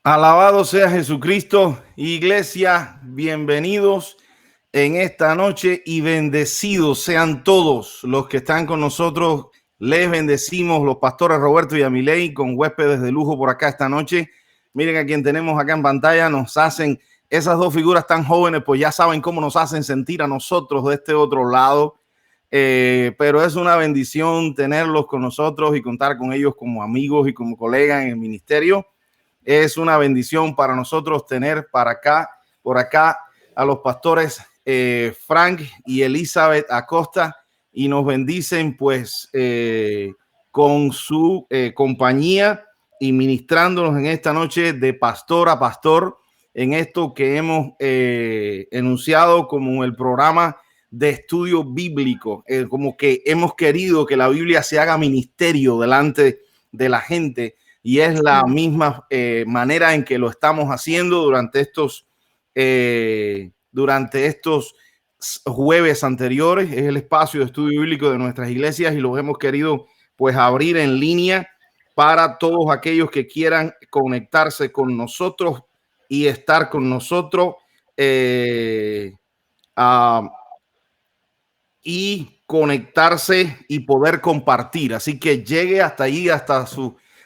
Alabado sea Jesucristo. Iglesia, bienvenidos en esta noche y bendecidos sean todos los que están con nosotros. Les bendecimos los pastores Roberto y Amilei con huéspedes de lujo por acá esta noche. Miren a quien tenemos acá en pantalla. Nos hacen esas dos figuras tan jóvenes, pues ya saben cómo nos hacen sentir a nosotros de este otro lado. Pero es una bendición tenerlos con nosotros y contar con ellos como amigos y como colegas en el ministerio. Es una bendición para nosotros tener por acá a los pastores Frank y Elizabeth Acosta, y nos bendicen pues con su compañía y ministrándonos en esta noche de pastor a pastor en esto que hemos enunciado como el programa de estudio bíblico, como que hemos querido que la Biblia se haga ministerio delante de la gente. Y es la misma manera en que lo estamos haciendo durante estos jueves anteriores. Es el espacio de estudio bíblico de nuestras iglesias y los hemos querido pues abrir en línea para todos aquellos que quieran conectarse con nosotros y estar con nosotros y conectarse y poder compartir. Así que llegue hasta ahí,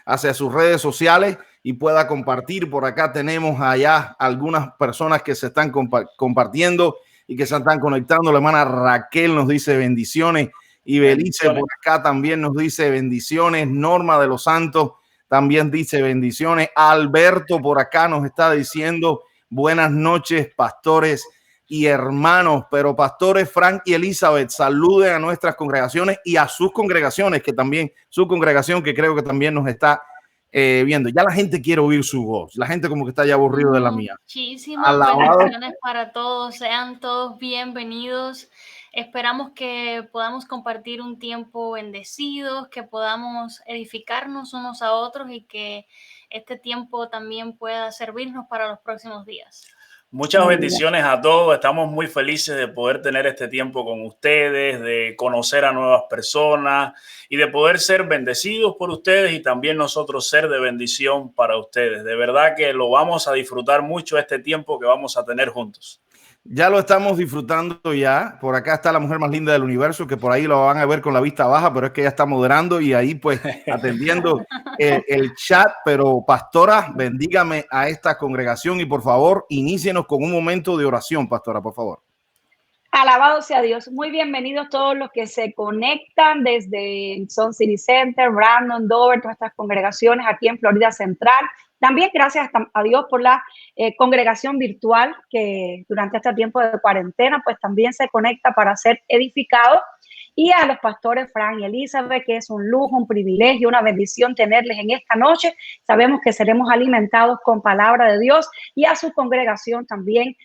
hacia sus redes sociales y pueda compartir. Por acá tenemos allá algunas personas que se están compartiendo y que se están conectando. La hermana Raquel nos dice bendiciones y Belice por acá también nos dice bendiciones. Norma de los Santos también dice bendiciones. Alberto por acá nos está diciendo buenas noches, pastores y hermanos. Pero pastores Frank y Elizabeth, saluden a nuestras congregaciones y a sus congregaciones, que también su congregación, que creo que también nos está viendo. Ya la gente quiere oír su voz, la gente como que está ya aburrido de la mía. Muchísimas bendiciones para todos, sean todos bienvenidos. Esperamos que podamos compartir un tiempo bendecidos, que podamos edificarnos unos a otros y que este tiempo también pueda servirnos para los próximos días. Muchas bendiciones a todos. Estamos muy felices de poder tener este tiempo con ustedes, de conocer a nuevas personas y de poder ser bendecidos por ustedes y también nosotros ser de bendición para ustedes. De verdad que lo vamos a disfrutar mucho este tiempo que vamos a tener juntos. Ya lo estamos disfrutando ya. Por acá está la mujer más linda del universo, que por ahí lo van a ver con la vista baja, pero es que ella está moderando y ahí pues atendiendo el chat. Pero pastora, bendígame a esta congregación y por favor, inícienos con un momento de oración, pastora, por favor. Alabado sea Dios. Muy bienvenidos todos los que se conectan desde Sun City Center, Brandon, Dover, todas estas congregaciones aquí en Florida Central. También gracias a Dios por la congregación virtual que durante este tiempo de cuarentena pues también se conecta para ser edificado. Y a los pastores Frank y Elizabeth, que es un lujo, un privilegio, una bendición tenerles en esta noche. Sabemos que seremos alimentados con palabra de Dios, y a su congregación también,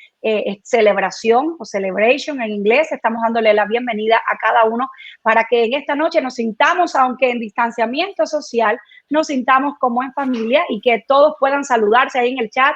celebración o celebration en inglés. Estamos dándole la bienvenida a cada uno para que en esta noche nos sintamos, aunque en distanciamiento social, nos sintamos como en familia y que todos puedan saludarse ahí en el chat.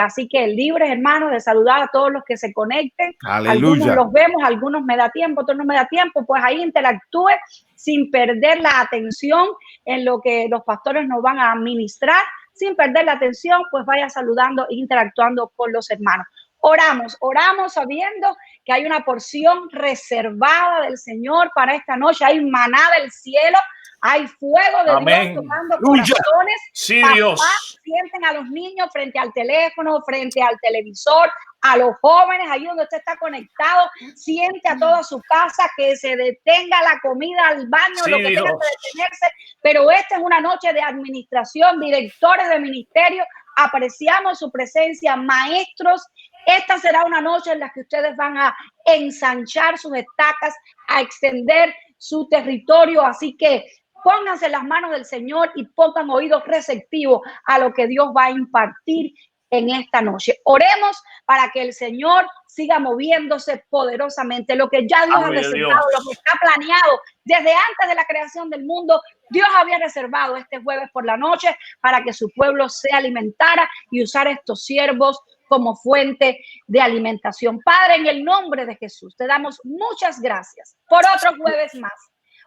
Así que libres, hermanos, de saludar a todos los que se conecten. Aleluya. Algunos los vemos, algunos me da tiempo, otros no me da tiempo. Pues ahí interactúe sin perder la atención en lo que los pastores nos van a administrar. Sin perder la atención, pues vaya saludando e interactuando con los hermanos. Oramos sabiendo que hay una porción reservada del Señor para esta noche. Hay maná del cielo. Hay fuego de Amén. Dios tocando corazones. Sí, Papá, Dios. sienten a los niños frente al teléfono, frente al televisor, a los jóvenes, ahí donde usted está conectado. Siente a toda su casa, que se detenga la comida, al baño, Sí, lo que Dios. tenga que detenerse. Pero esta es una noche de administración, directores de ministerio. Apreciamos su presencia, maestros. Esta será una noche en la que ustedes van a ensanchar sus estacas, a extender su territorio. Así que pónganse en las manos del Señor y pongan oídos receptivos a lo que Dios va a impartir en esta noche. Oremos para que el Señor siga moviéndose poderosamente. Lo que ya Dios ha reservado, lo que está planeado desde antes de la creación del mundo, Dios había reservado este jueves por la noche para que su pueblo se alimentara y usara estos siervos como fuente de alimentación. Padre, en el nombre de Jesús, te damos muchas gracias por otro jueves más.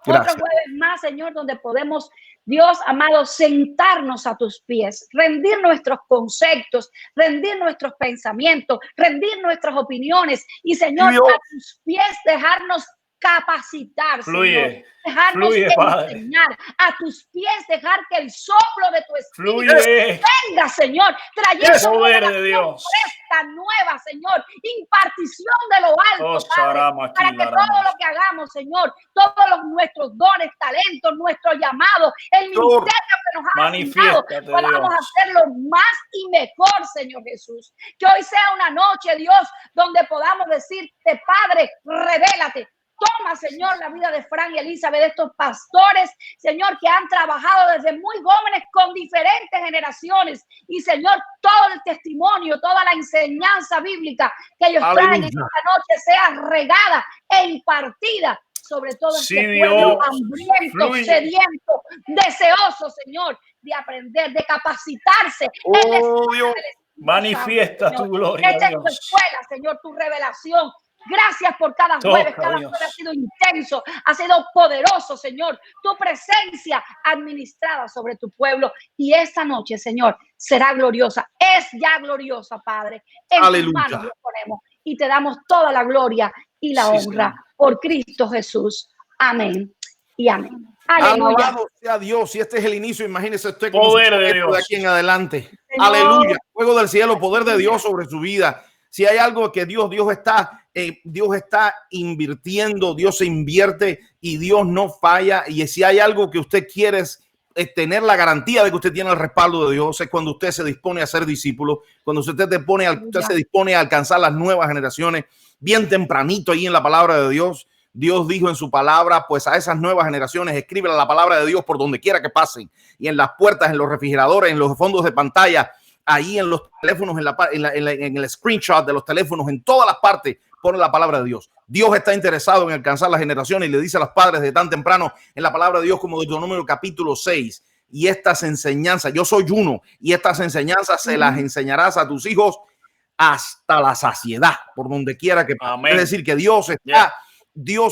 Gracias. Otro jueves más, Señor, donde podemos, Dios amado, sentarnos a tus pies, rendir nuestros conceptos, rendir nuestros pensamientos, rendir nuestras opiniones y, Señor, Dios. a tus pies dejarnos capacitar, Fluye, Señor, dejarnos fluye, enseñar, a tus pies dejar que el soplo de tu espíritu fluye. venga, Señor, trayendo Poder una de Dios. fresca nueva, Señor, impartición de lo alto, Oh, Padre, Sharama, para que todo lo que hagamos, Señor, todos nuestros dones, talentos, nuestro llamado, el ministerio que nos ha asignado, Manifiéstate, podamos Dios. hacerlo más y mejor, Señor Jesús. Que hoy sea una noche, Dios, donde podamos decirte, Padre, revélate. Toma, Señor, la vida de Fran y Elizabeth, de estos pastores, Señor, que han trabajado desde muy jóvenes con diferentes generaciones. Y, Señor, todo el testimonio, toda la enseñanza bíblica que ellos traen en esta noche sea regada e impartida sobre todo Sí, este pueblo Dios. hambriento, Fluye. sediento, deseoso, Señor, de aprender, de capacitarse. Oh, Dios. Manifiesta tu gloria, Echa en tu Dios. escuela, Señor, tu revelación. Gracias por cada Toca, jueves. Cada Dios. jueves ha sido intenso, ha sido poderoso, Señor. Tu presencia administrada sobre tu pueblo. Y esta noche, Señor, será gloriosa. Es ya gloriosa, Padre. En tus Aleluya. manos lo ponemos y te damos toda la gloria y la Sí, honra Señor. por Cristo Jesús. Amén y amén. Aleluya. Alabado sea Dios. Si este es el inicio, imagínese usted cómo Poder se de esto Dios. de aquí en adelante. Señor. Aleluya. Fuego del cielo, poder de Dios sobre su vida. Si hay algo que Dios está invirtiendo, Dios se invierte y Dios no falla. Y si hay algo que usted quiere es tener la garantía de que usted tiene el respaldo de Dios, es cuando usted se dispone a ser discípulo, cuando usted se dispone a alcanzar las nuevas generaciones bien tempranito ahí en la palabra de Dios. Dios dijo en su palabra, pues a esas nuevas generaciones escribe la palabra de Dios por donde quiera que pasen, y en las puertas, en los refrigeradores, en los fondos de pantalla, ahí en los teléfonos, en el screenshot de los teléfonos, en todas las partes, pone la palabra de Dios. Dios está interesado en alcanzar las generaciones y le dice a los padres de tan temprano en la palabra de Dios, como Deuteronomio capítulo 6. Y estas enseñanzas, yo soy uno, y estas enseñanzas se las enseñarás a tus hijos hasta la saciedad, por donde quiera que pase. Amén. Es decir, que Dios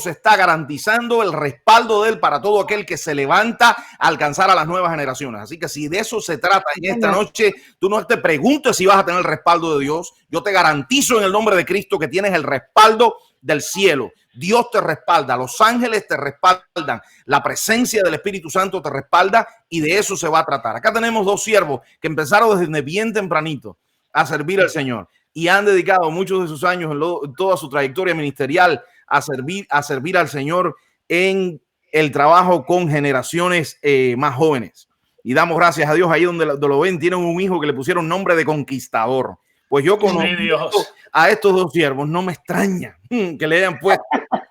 está garantizando el respaldo de él para todo aquel que se levanta a alcanzar a las nuevas generaciones. Así que si de eso se trata en esta noche, tú no te preguntes si vas a tener el respaldo de Dios. Yo te garantizo en el nombre de Cristo que tienes el respaldo del cielo. Dios te respalda, los ángeles te respaldan, la presencia del Espíritu Santo te respalda, y de eso se va a tratar. Acá tenemos dos siervos que empezaron desde bien tempranito a servir al Señor y han dedicado muchos de sus años en toda su trayectoria ministerial a servir al Señor en el trabajo con generaciones más jóvenes. Y damos gracias a Dios. Ahí donde lo ven, tienen un hijo que le pusieron nombre de Conquistador. Pues yo conozco a estos dos siervos, no me extraña que le hayan puesto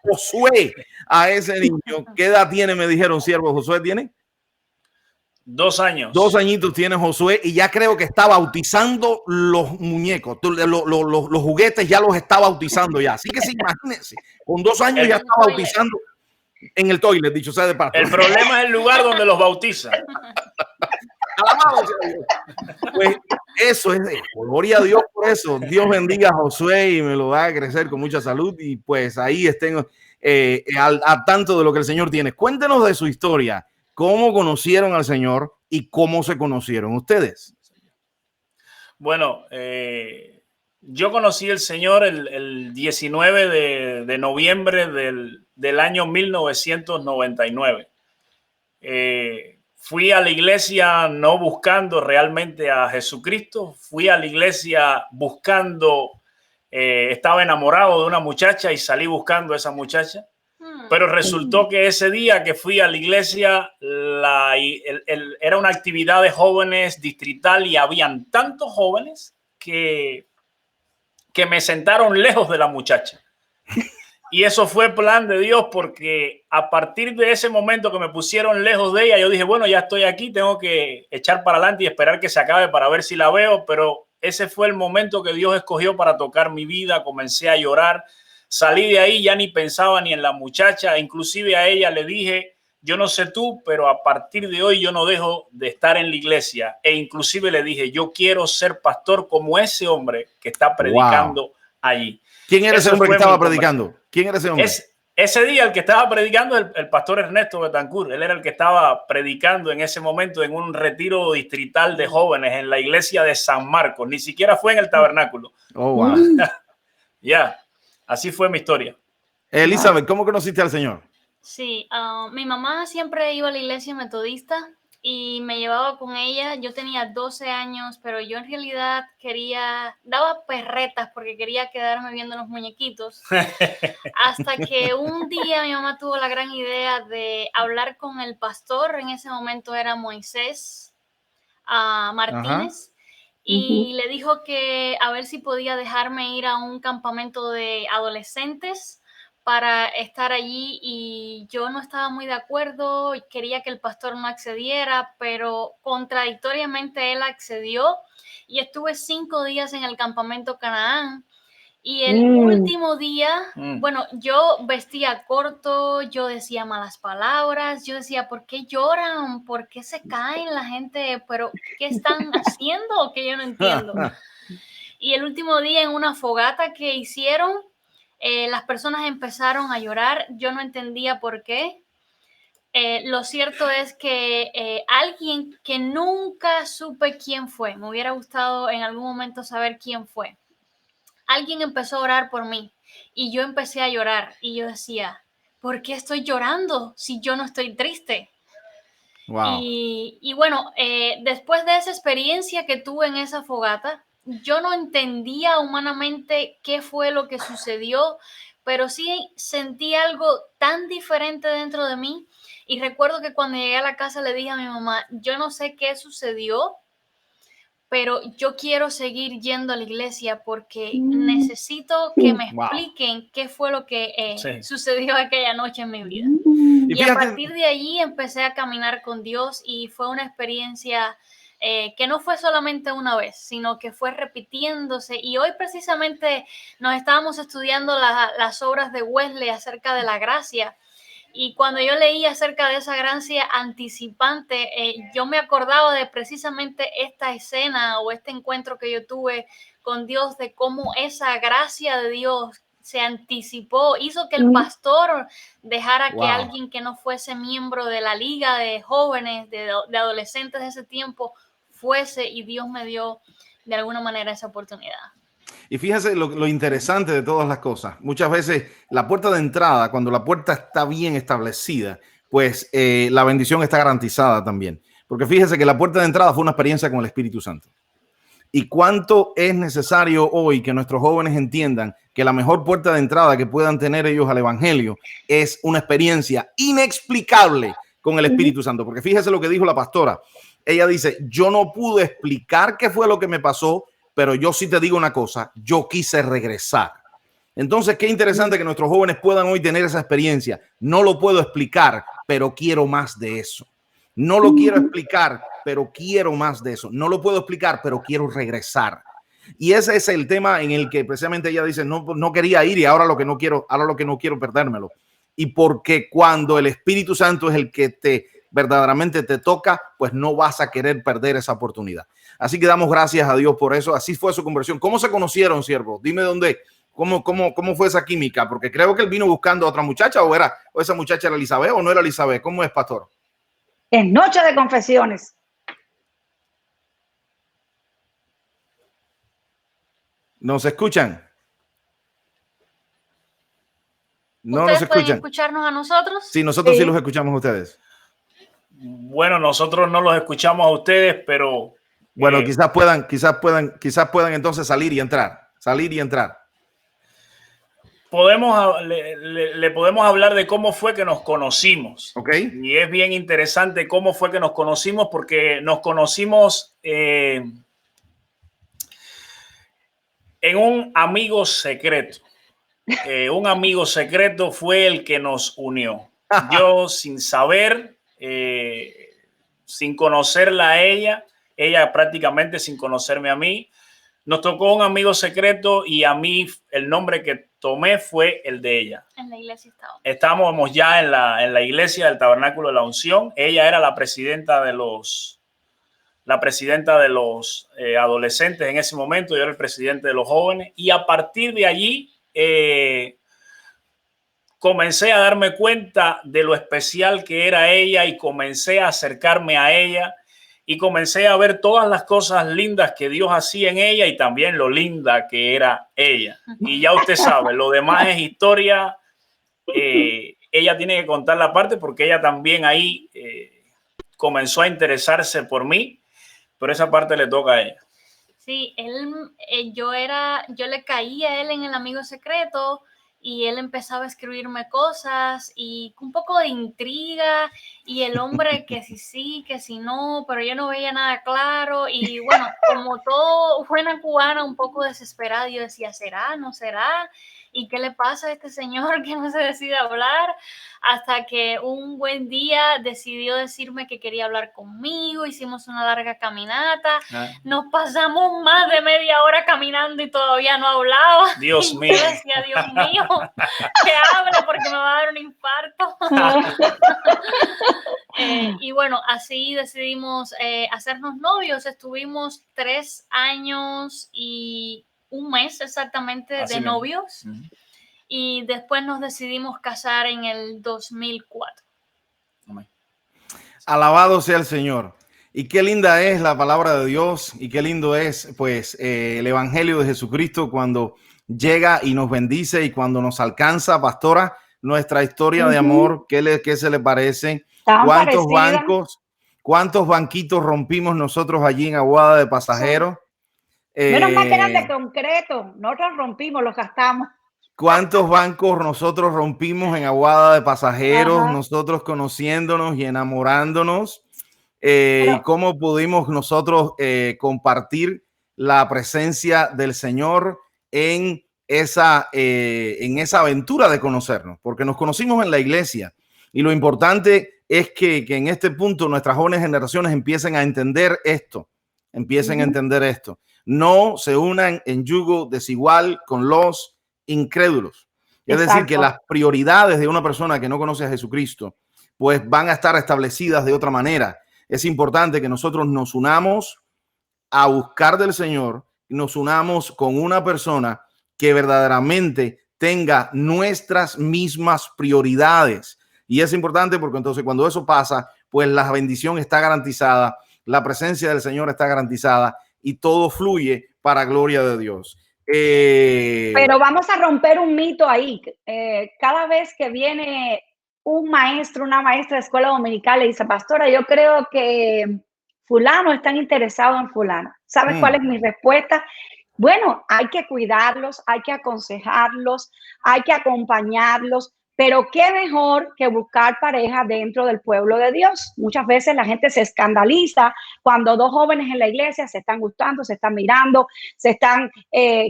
Josué a ese niño. ¿Qué edad tiene? Me dijeron, siervo. ¿Josué tiene? 2 años. 2 añitos tiene Josué, y ya creo que está bautizando los muñecos, los juguetes ya los está bautizando ya. Así que sí, imagínense, con 2 años ya está bautizando en el toilet, dicho sea de paso. El problema es el lugar donde los bautizan. Pues eso es, gloria a Dios por eso. Dios bendiga a Josué y me lo va a crecer con mucha salud, y pues ahí estén al tanto de lo que el Señor tiene. Cuéntenos de su historia. ¿Cómo conocieron al Señor y cómo se conocieron ustedes? Bueno, yo conocí al Señor el 19 de noviembre del año 1999. Fui a la iglesia no buscando realmente a Jesucristo. Fui a la iglesia buscando, estaba enamorado de una muchacha y salí buscando a esa muchacha. Pero resultó que ese día que fui a la iglesia era una actividad de jóvenes distrital y habían tantos jóvenes que me sentaron lejos de la muchacha. Y eso fue plan de Dios, porque a partir de ese momento que me pusieron lejos de ella, yo dije, bueno, ya estoy aquí, tengo que echar para adelante y esperar que se acabe para ver si la veo. Pero ese fue el momento que Dios escogió para tocar mi vida. Comencé a llorar. Salí de ahí, ya ni pensaba ni en la muchacha. Inclusive a ella le dije, yo no sé tú, pero a partir de hoy yo no dejo de estar en la iglesia. E inclusive le dije, yo quiero ser pastor como ese hombre que está predicando allí. ¿Quién era ese hombre que estaba predicando? ¿Quién era ese hombre? Ese día el que estaba predicando el pastor Ernesto Betancourt, él era el que estaba predicando en ese momento en un retiro distrital de jóvenes en la iglesia de San Marcos, ni siquiera fue en el tabernáculo. Oh, wow. Ya, así fue mi historia. Elizabeth, ¿cómo conociste al Señor? Sí, mi mamá siempre iba a la iglesia metodista y me llevaba con ella. Yo tenía 12 años, pero yo en realidad daba perretas porque quería quedarme viendo los muñequitos. Hasta que un día mi mamá tuvo la gran idea de hablar con el pastor, en ese momento era Moisés Martínez. Y le dijo que a ver si podía dejarme ir a un campamento de adolescentes para estar allí, y yo no estaba muy de acuerdo, quería que el pastor no accediera, pero contradictoriamente él accedió y estuve 5 días en el campamento Canaán. Y el último día, bueno, yo vestía corto, yo decía malas palabras, yo decía, ¿por qué lloran? ¿Por qué se caen la gente? ¿Pero qué están haciendo? Que yo no entiendo. Y el último día en una fogata que hicieron, las personas empezaron a llorar, yo no entendía por qué. Lo cierto es que alguien que nunca supe quién fue, me hubiera gustado en algún momento saber quién fue, alguien empezó a orar por mí y yo empecé a llorar y yo decía, ¿por qué estoy llorando si yo no estoy triste? Wow. Y bueno, después de esa experiencia que tuve en esa fogata, yo no entendía humanamente qué fue lo que sucedió, pero sí sentí algo tan diferente dentro de mí. Y recuerdo que cuando llegué a la casa le dije a mi mamá, yo no sé qué sucedió, pero yo quiero seguir yendo a la iglesia porque necesito que me expliquen qué fue lo que sucedió aquella noche en mi vida. Y a partir de allí empecé a caminar con Dios y fue una experiencia que no fue solamente una vez, sino que fue repitiéndose. Y hoy precisamente nos estábamos estudiando las obras de Wesley acerca de la gracia. Y cuando yo leí acerca de esa gracia anticipante, yo me acordaba de precisamente esta escena o este encuentro que yo tuve con Dios, de cómo esa gracia de Dios se anticipó, hizo que el pastor dejara que alguien que no fuese miembro de la liga de jóvenes, de adolescentes de ese tiempo, fuese, y Dios me dio de alguna manera esa oportunidad. Y fíjese lo interesante de todas las cosas. Muchas veces la puerta de entrada, cuando la puerta está bien establecida, pues la bendición está garantizada también. Porque fíjese que la puerta de entrada fue una experiencia con el Espíritu Santo. Y cuánto es necesario hoy que nuestros jóvenes entiendan que la mejor puerta de entrada que puedan tener ellos al Evangelio es una experiencia inexplicable con el Espíritu Santo. Porque fíjese lo que dijo la pastora. Ella dice, yo no pude explicar qué fue lo que me pasó, pero yo sí te digo una cosa, yo quise regresar. Entonces, qué interesante que nuestros jóvenes puedan hoy tener esa experiencia. No lo puedo explicar, pero quiero más de eso. No lo quiero explicar, pero quiero más de eso. No lo puedo explicar, pero quiero regresar. Y ese es el tema en el que precisamente ella dice, no quería ir y ahora lo que no quiero perdérmelo. Y porque cuando el Espíritu Santo es el que verdaderamente te toca, pues no vas a querer perder esa oportunidad. Así que damos gracias a Dios por eso. Así fue su conversión. ¿Cómo se conocieron, siervo? Dime dónde, cómo fue esa química, porque creo que él vino buscando a otra muchacha, o esa muchacha era Elizabeth o no era Elizabeth. ¿Cómo es, pastor? Es noche de confesiones. ¿Nos escuchan? No ¿Ustedes nos escuchan. pueden escucharnos a nosotros? Sí, nosotros sí los escuchamos a ustedes. Bueno, nosotros no los escuchamos a ustedes, pero bueno, quizás puedan entonces salir y entrar. Le podemos hablar de cómo fue que nos conocimos. Okay. Y es bien interesante cómo fue que nos conocimos, porque nos conocimos en un amigo secreto. Un amigo secreto fue el que nos unió. Yo, sin saber, sin conocerla a ella prácticamente sin conocerme a mí, nos tocó un amigo secreto, y a mí el nombre que tomé fue el de ella. En la iglesia estábamos ya en la iglesia del Tabernáculo de la Unción. Ella era la presidenta de los adolescentes en ese momento. Yo era el presidente de los jóvenes, y a partir de allí comencé a darme cuenta de lo especial que era ella y comencé a acercarme a ella y comencé a ver todas las cosas lindas que Dios hacía en ella y también lo linda que era ella. Y ya usted sabe, lo demás es historia. Ella tiene que contar la parte porque ella también ahí comenzó a interesarse por mí, pero esa parte le toca a ella. Sí, yo le caí a él en el amigo secreto y él empezaba a escribirme cosas y un poco de intriga y el hombre que sí, que si no, pero yo no veía nada claro y bueno, como todo buena cubana, un poco desesperada, yo decía, ¿será? ¿No será? ¿Y qué le pasa a este señor que no se decide hablar? Hasta que un buen día decidió decirme que quería hablar conmigo, hicimos una larga caminata, nos pasamos más de media hora caminando y todavía no hablaba. Dios mío. Yo decía, Dios mío, que hable porque me va a dar un infarto. Y bueno, así decidimos hacernos novios. Estuvimos 3 años y un mes exactamente así de mismo. Novios. Y después nos decidimos casar en el 2004. Alabado sea el Señor. Y qué linda es la palabra de Dios y qué lindo es pues el evangelio de Jesucristo cuando llega y nos bendice y cuando nos alcanza, pastora, nuestra historia de amor. ¿Qué se le parece? ¿Cuántos banquitos rompimos nosotros allí en Aguada de Pasajeros? Menos mal que eran de concreto, nosotros rompimos, los gastamos. ¿Cuántos bancos nosotros rompimos en Aguada de Pasajeros, nosotros conociéndonos y enamorándonos? ¿Cómo pudimos nosotros compartir la presencia del Señor en esa aventura de conocernos? Porque nos conocimos en la iglesia y lo importante es que en este punto nuestras jóvenes generaciones empiecen a entender esto, No se unan en yugo desigual con los incrédulos. Es decir, que las prioridades de una persona que no conoce a Jesucristo pues van a estar establecidas de otra manera. Es importante que nosotros nos unamos a buscar del Señor, nos unamos con una persona que verdaderamente tenga nuestras mismas prioridades. Y es importante porque entonces cuando eso pasa, pues la bendición está garantizada, la presencia del Señor está garantizada y todo fluye para gloria de Dios. Pero vamos a romper un mito ahí. Cada vez que viene un maestro, una maestra de escuela dominical le dice, pastora, yo creo que fulano está interesado en fulano. ¿Sabes cuál es mi respuesta? Bueno, hay que cuidarlos, hay que aconsejarlos, hay que acompañarlos, pero qué mejor que buscar pareja dentro del pueblo de Dios. Muchas veces la gente se escandaliza cuando dos jóvenes en la iglesia se están gustando, se están mirando, se están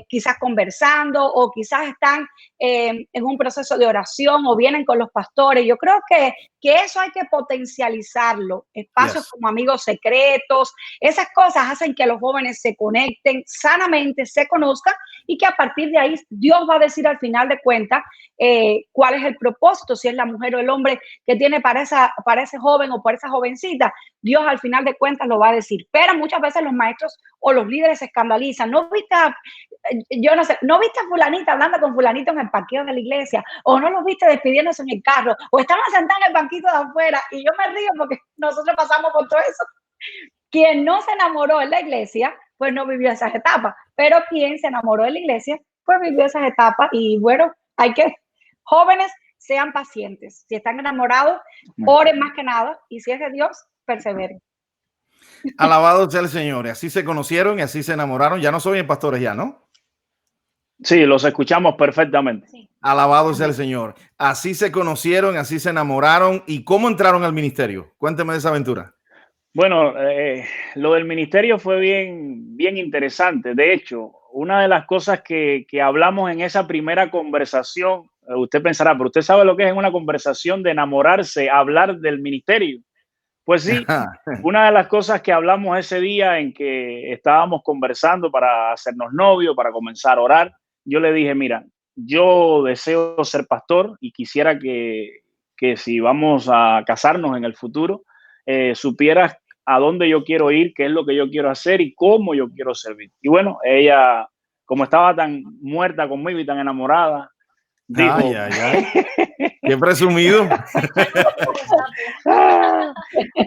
quizás conversando o quizás están en un proceso de oración o vienen con los pastores. Yo creo que eso hay que potencializarlo. Espacios como amigos secretos, esas cosas hacen que los jóvenes se conecten sanamente, se conozcan y que a partir de ahí Dios va a decir al final de cuentas cuál es el propósito, si es la mujer o el hombre que tiene para ese joven o para esa jovencita. Dios al final de cuentas lo va a decir. Pero muchas veces los maestros o los líderes se escandalizan. ¿No viste a fulanita hablando con fulanito en el parqueo de la iglesia? ¿O no los viste despidiéndose en el carro? ¿O estaban sentados en el banquito de afuera? Y yo me río porque nosotros pasamos por todo eso. Quien no se enamoró en la iglesia, pues no vivió esas etapas. Pero quien se enamoró de la iglesia, pues vivió esas etapas. Y bueno, jóvenes, sean pacientes. Si están enamorados, oren más que nada. Y si es de Dios, perseveren. Alabado sea el Señor. Así se conocieron y así se enamoraron. Ya no son bien pastores ya, ¿no? Sí, los escuchamos perfectamente. Sí. Alabado sea el Señor. Así se conocieron, así se enamoraron. ¿Y cómo entraron al ministerio? Cuénteme de esa aventura. Bueno, lo del ministerio fue bien interesante. De hecho, una de las cosas que hablamos en esa primera conversación, usted pensará, pero usted sabe lo que es en una conversación de enamorarse, hablar del ministerio. Pues sí, una de las cosas que hablamos ese día en que estábamos conversando para hacernos novios, para comenzar a orar, yo le dije, mira, yo deseo ser pastor y quisiera que si vamos a casarnos en el futuro, supieras a dónde yo quiero ir, qué es lo que yo quiero hacer y cómo yo quiero servir. Y bueno, ella, como estaba tan muerta conmigo y tan enamorada, dijo, ay, ay, ay. Qué presumido.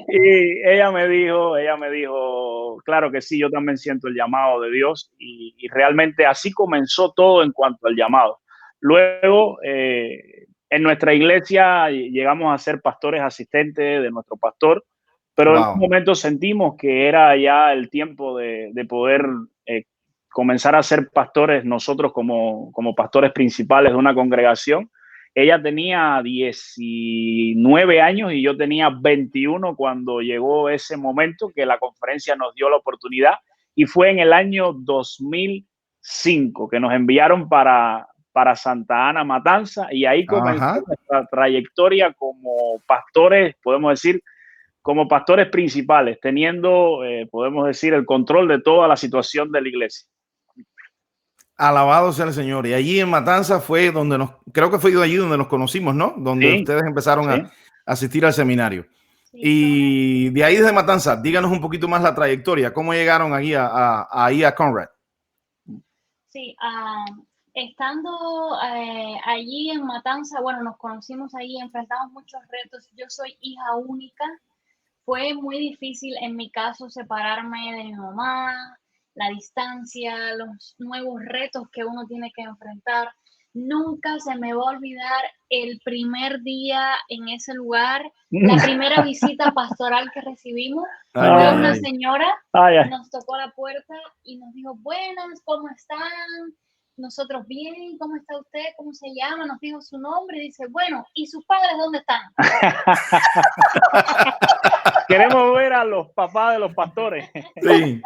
y ella me dijo, claro que sí, yo también siento el llamado de Dios y realmente así comenzó todo en cuanto al llamado. Luego, en nuestra iglesia llegamos a ser pastores asistentes de nuestro pastor, pero en un Wow. momento sentimos que era ya el tiempo de poder comenzar a ser pastores nosotros como pastores principales de una congregación. Ella tenía 19 años y yo tenía 21 cuando llegó ese momento que la conferencia nos dio la oportunidad, y fue en el año 2005 que nos enviaron para Santa Ana, Matanza, y ahí comenzó Ajá. nuestra trayectoria como pastores, podemos decir, como pastores principales, teniendo, podemos decir, el control de toda la situación de la iglesia. Alabado sea el Señor. Y allí en Matanza fue donde creo que fue allí donde nos conocimos, ¿no? Donde Sí, ustedes empezaron a sí. asistir al seminario. Sí, Y de ahí desde Matanza, díganos un poquito más la trayectoria. ¿Cómo llegaron ahí a Conrad? sí, estando allí en Matanza, bueno, nos conocimos allí, enfrentamos muchos retos. Yo soy hija única. Fue muy difícil en mi caso separarme de mi mamá, la distancia, los nuevos retos que uno tiene que enfrentar. Nunca se me va a olvidar el primer día en ese lugar, la primera visita pastoral que recibimos. Ay, Fue ay, una ay. señora, Ay, ay. nos tocó la puerta y nos dijo, buenas, ¿cómo están? Nosotros bien, ¿cómo está usted? ¿Cómo se llama? Nos dijo su nombre y dice, bueno, ¿y sus padres dónde están? Queremos ver a los papás de los pastores. Sí.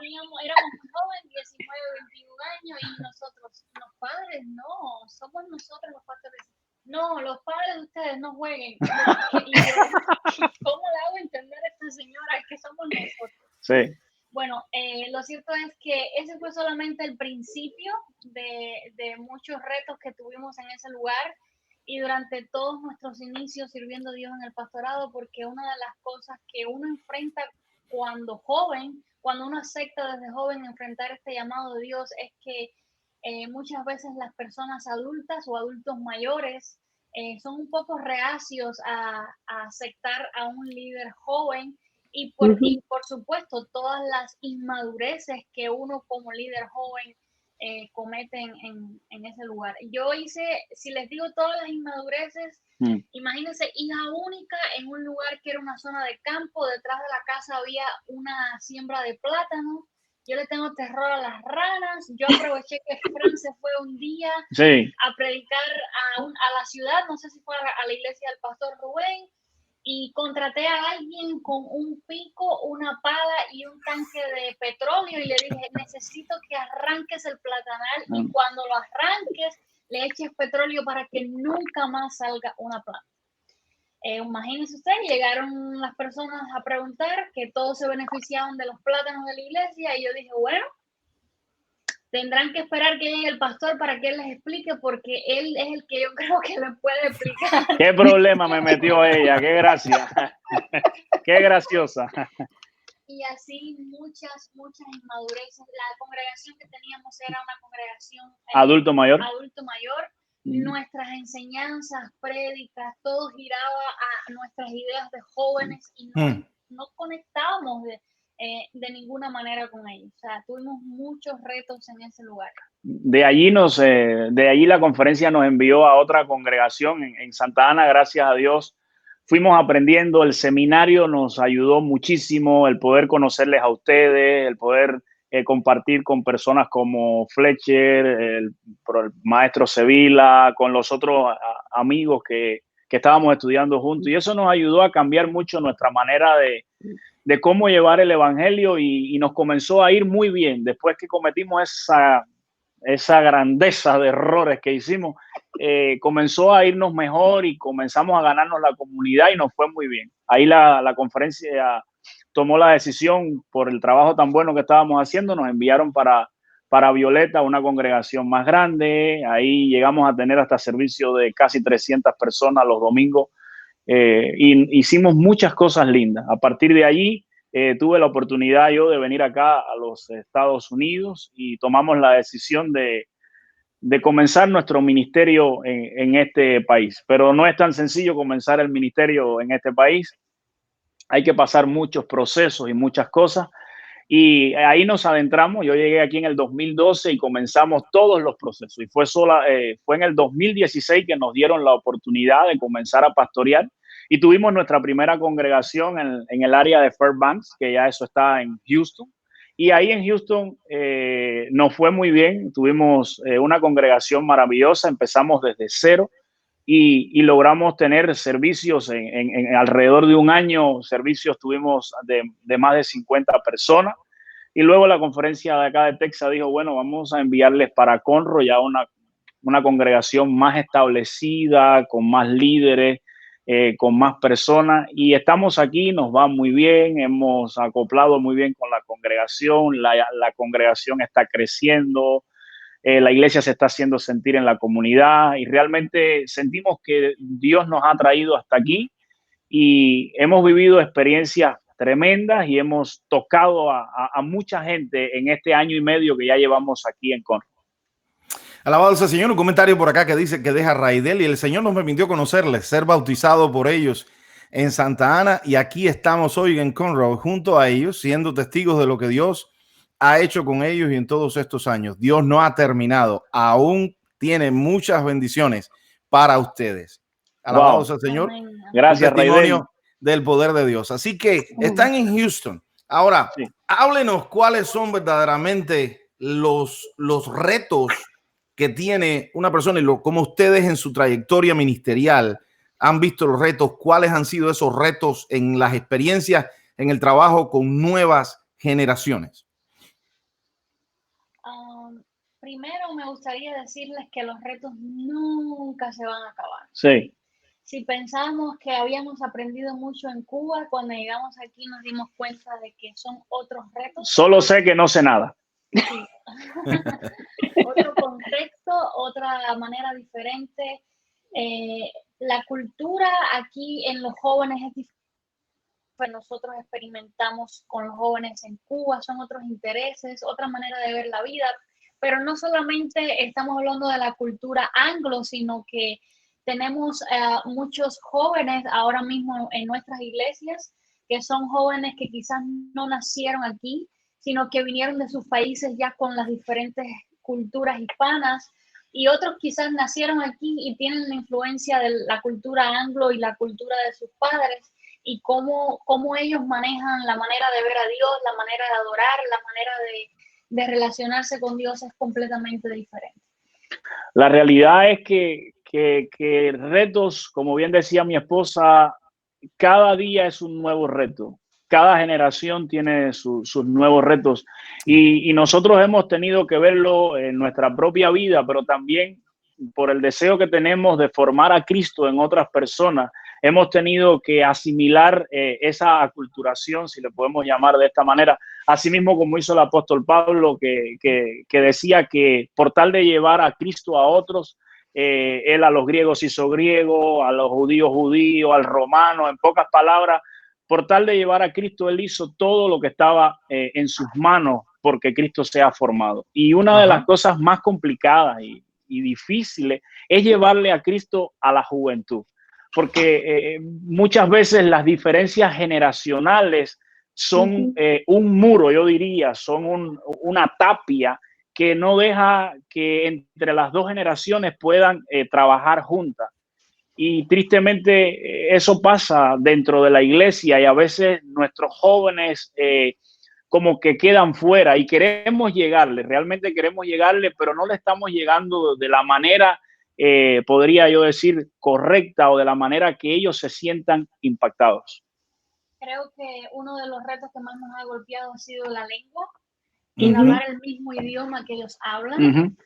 Éramos muy jóvenes, 19, 21 años, y nosotros, los padres, no, somos nosotros los pastores. No, los padres de ustedes no jueguen. Y yo, ¿cómo le hago entender a esta señora que somos nosotros? Sí. Bueno, lo cierto es que ese fue solamente el principio de muchos retos que tuvimos en ese lugar y durante todos nuestros inicios sirviendo a Dios en el pastorado, porque una de las cosas que uno enfrenta cuando joven, cuando uno acepta desde joven enfrentar este llamado de Dios, es que muchas veces las personas adultas o adultos mayores son un poco reacios a aceptar a un líder joven y por supuesto todas las inmadureces que uno como líder joven comete en ese lugar. Yo hice, si les digo todas las inmadureces, imagínense, hija única en un lugar que era una zona de campo, detrás de la casa había una siembra de plátano. Yo le tengo terror a las ranas. Yo aproveché que Fran se fue un día a predicar a la ciudad, no sé si fue a la iglesia del pastor Rubén, y contraté a alguien con un pico, una pala y un tanque de petróleo y le dije, necesito que arranques el platanal y cuando lo arranques le eches petróleo para que nunca más salga una planta. Imagínense usted, llegaron las personas a preguntar que todos se beneficiaban de los plátanos de la iglesia y yo dije, bueno, tendrán que esperar que llegue el pastor para que él les explique, porque él es el que yo creo que les puede explicar. Qué problema me metió ella, qué gracia, qué graciosa. Y así muchas inmadureces. La congregación que teníamos era una congregación adulto mayor. Nuestras enseñanzas, prédicas, todo giraba a nuestras ideas de jóvenes y no conectábamos de ninguna manera con ellos. O sea, tuvimos muchos retos en ese lugar. De allí la conferencia nos envió a otra congregación en Santa Ana, gracias a Dios. Fuimos aprendiendo, el seminario nos ayudó muchísimo, el poder conocerles a ustedes, el poder compartir con personas como Fletcher, el maestro Sevilla, con los otros amigos que estábamos estudiando juntos. Y eso nos ayudó a cambiar mucho nuestra manera de cómo llevar el evangelio y nos comenzó a ir muy bien. Después que cometimos esa grandeza de errores que hicimos, comenzó a irnos mejor y comenzamos a ganarnos la comunidad y nos fue muy bien. Ahí la conferencia tomó la decisión por el trabajo tan bueno que estábamos haciendo, nos enviaron para Violeta, una congregación más grande. Ahí llegamos a tener hasta servicio de casi 300 personas los domingos y hicimos muchas cosas lindas. A partir de allí tuve la oportunidad yo de venir acá a los Estados Unidos y tomamos la decisión de de comenzar nuestro ministerio en este país. Pero no es tan sencillo comenzar el ministerio en este país. Hay que pasar muchos procesos y muchas cosas. Y ahí nos adentramos. Yo llegué aquí en el 2012 y comenzamos todos los procesos. Y fue en el 2016 que nos dieron la oportunidad de comenzar a pastorear. Y tuvimos nuestra primera congregación en el área de Fairbanks, que ya eso está en Houston. Y ahí en Houston nos fue muy bien. Tuvimos una congregación maravillosa. Empezamos desde cero. Y logramos tener servicios en alrededor de un año. Servicios tuvimos de más de 50 personas. Y luego la conferencia de acá de Texas dijo, bueno, vamos a enviarles para Conroe ya una congregación más establecida, con más líderes, con más personas. Y estamos aquí, nos va muy bien, hemos acoplado muy bien con la congregación, la congregación está creciendo. La iglesia se está haciendo sentir en la comunidad y realmente sentimos que Dios nos ha traído hasta aquí y hemos vivido experiencias tremendas y hemos tocado a mucha gente en este año y medio que ya llevamos aquí en Conroe. Alabado sea el Señor. Un comentario por acá que dice que deja Raidel y el Señor nos permitió conocerles, ser bautizado por ellos en Santa Ana y aquí estamos hoy en Conroe junto a ellos, siendo testigos de lo que Dios ha hecho con ellos y en todos estos años. Dios no ha terminado, aún tiene muchas bendiciones para ustedes. Alabado sea el Señor. Gracias, testimonio del poder de Dios. Así que están en Houston. Ahora, sí, háblenos cuáles son verdaderamente los retos que tiene una persona y cómo ustedes en su trayectoria ministerial han visto los retos, cuáles han sido esos retos en las experiencias, en el trabajo con nuevas generaciones. Primero me gustaría decirles que los retos nunca se van a acabar. Sí. Si pensábamos que habíamos aprendido mucho en Cuba, cuando llegamos aquí nos dimos cuenta de que son otros retos. Solo sé que no sé nada. Sí. Otro contexto, otra manera diferente. La cultura aquí en los jóvenes es diferente. Nosotros experimentamos con los jóvenes en Cuba, son otros intereses, otra manera de ver la vida. Pero no solamente estamos hablando de la cultura anglo, sino que tenemos muchos jóvenes ahora mismo en nuestras iglesias que son jóvenes que quizás no nacieron aquí, sino que vinieron de sus países ya con las diferentes culturas hispanas y otros quizás nacieron aquí y tienen la influencia de la cultura anglo y la cultura de sus padres y cómo ellos manejan la manera de ver a Dios, la manera de adorar, la manera de relacionarse con Dios es completamente diferente. La realidad es que retos, como bien decía mi esposa, cada día es un nuevo reto. Cada generación tiene sus nuevos retos y nosotros hemos tenido que verlo en nuestra propia vida, pero también por el deseo que tenemos de formar a Cristo en otras personas, hemos tenido que asimilar esa aculturación, si le podemos llamar de esta manera, asimismo como hizo el apóstol Pablo, que decía que por tal de llevar a Cristo a otros, él a los griegos hizo griego, a los judíos judío, al romano, en pocas palabras, por tal de llevar a Cristo, él hizo todo lo que estaba en sus manos porque Cristo se ha formado. Y una de las cosas más complicadas y difíciles es llevarle a Cristo a la juventud. Porque muchas veces las diferencias generacionales son un muro, yo diría, son una tapia que no deja que entre las dos generaciones puedan trabajar juntas. Y tristemente eso pasa dentro de la iglesia y a veces nuestros jóvenes como que quedan fuera y queremos llegarle, realmente queremos llegarle, pero no le estamos llegando de la manera podría yo decir, correcta o de la manera que ellos se sientan impactados. Creo que uno de los retos que más nos ha golpeado ha sido la lengua, y hablar el mismo idioma que ellos hablan.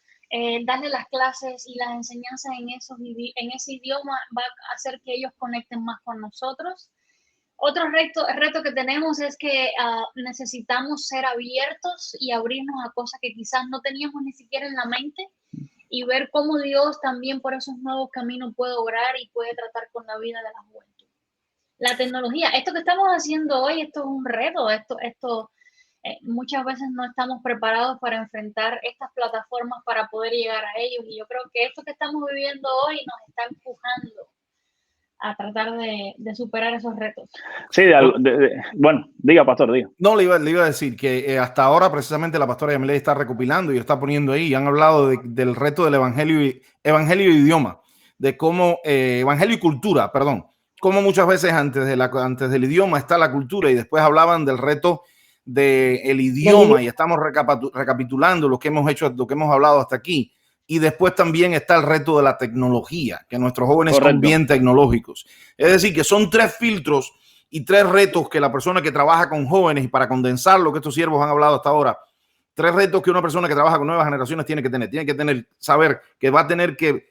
Darle las clases y las enseñanzas en ese idioma va a hacer que ellos conecten más con nosotros. Otro reto que tenemos es que necesitamos ser abiertos y abrirnos a cosas que quizás no teníamos ni siquiera en la mente y ver cómo Dios también por esos nuevos caminos puede obrar y puede tratar con la vida de la juventud. La tecnología, esto que estamos haciendo hoy, esto es un reto, esto muchas veces no estamos preparados para enfrentar estas plataformas para poder llegar a ellos. Y yo creo que esto que estamos viviendo hoy nos está empujando a tratar de superar esos retos. Sí, bueno, diga, pastor, diga. No, le iba a decir que hasta ahora precisamente la pastora Yamilei está recopilando y está poniendo ahí, y han hablado del reto del evangelio y idioma, de cómo, evangelio y cultura, perdón, cómo muchas veces antes del idioma está la cultura, y después hablaban del reto del idioma, y estamos recapitulando lo que hemos hecho, lo que hemos hablado hasta aquí. Y después también está el reto de la tecnología, que nuestros jóvenes son bien tecnológicos. Es decir, que son 3 filtros y 3 retos que la persona que trabaja con jóvenes, y para condensar lo que estos siervos han hablado hasta ahora, 3 retos que una persona que trabaja con nuevas generaciones tiene que tener. Tiene que tener, saber que va a tener que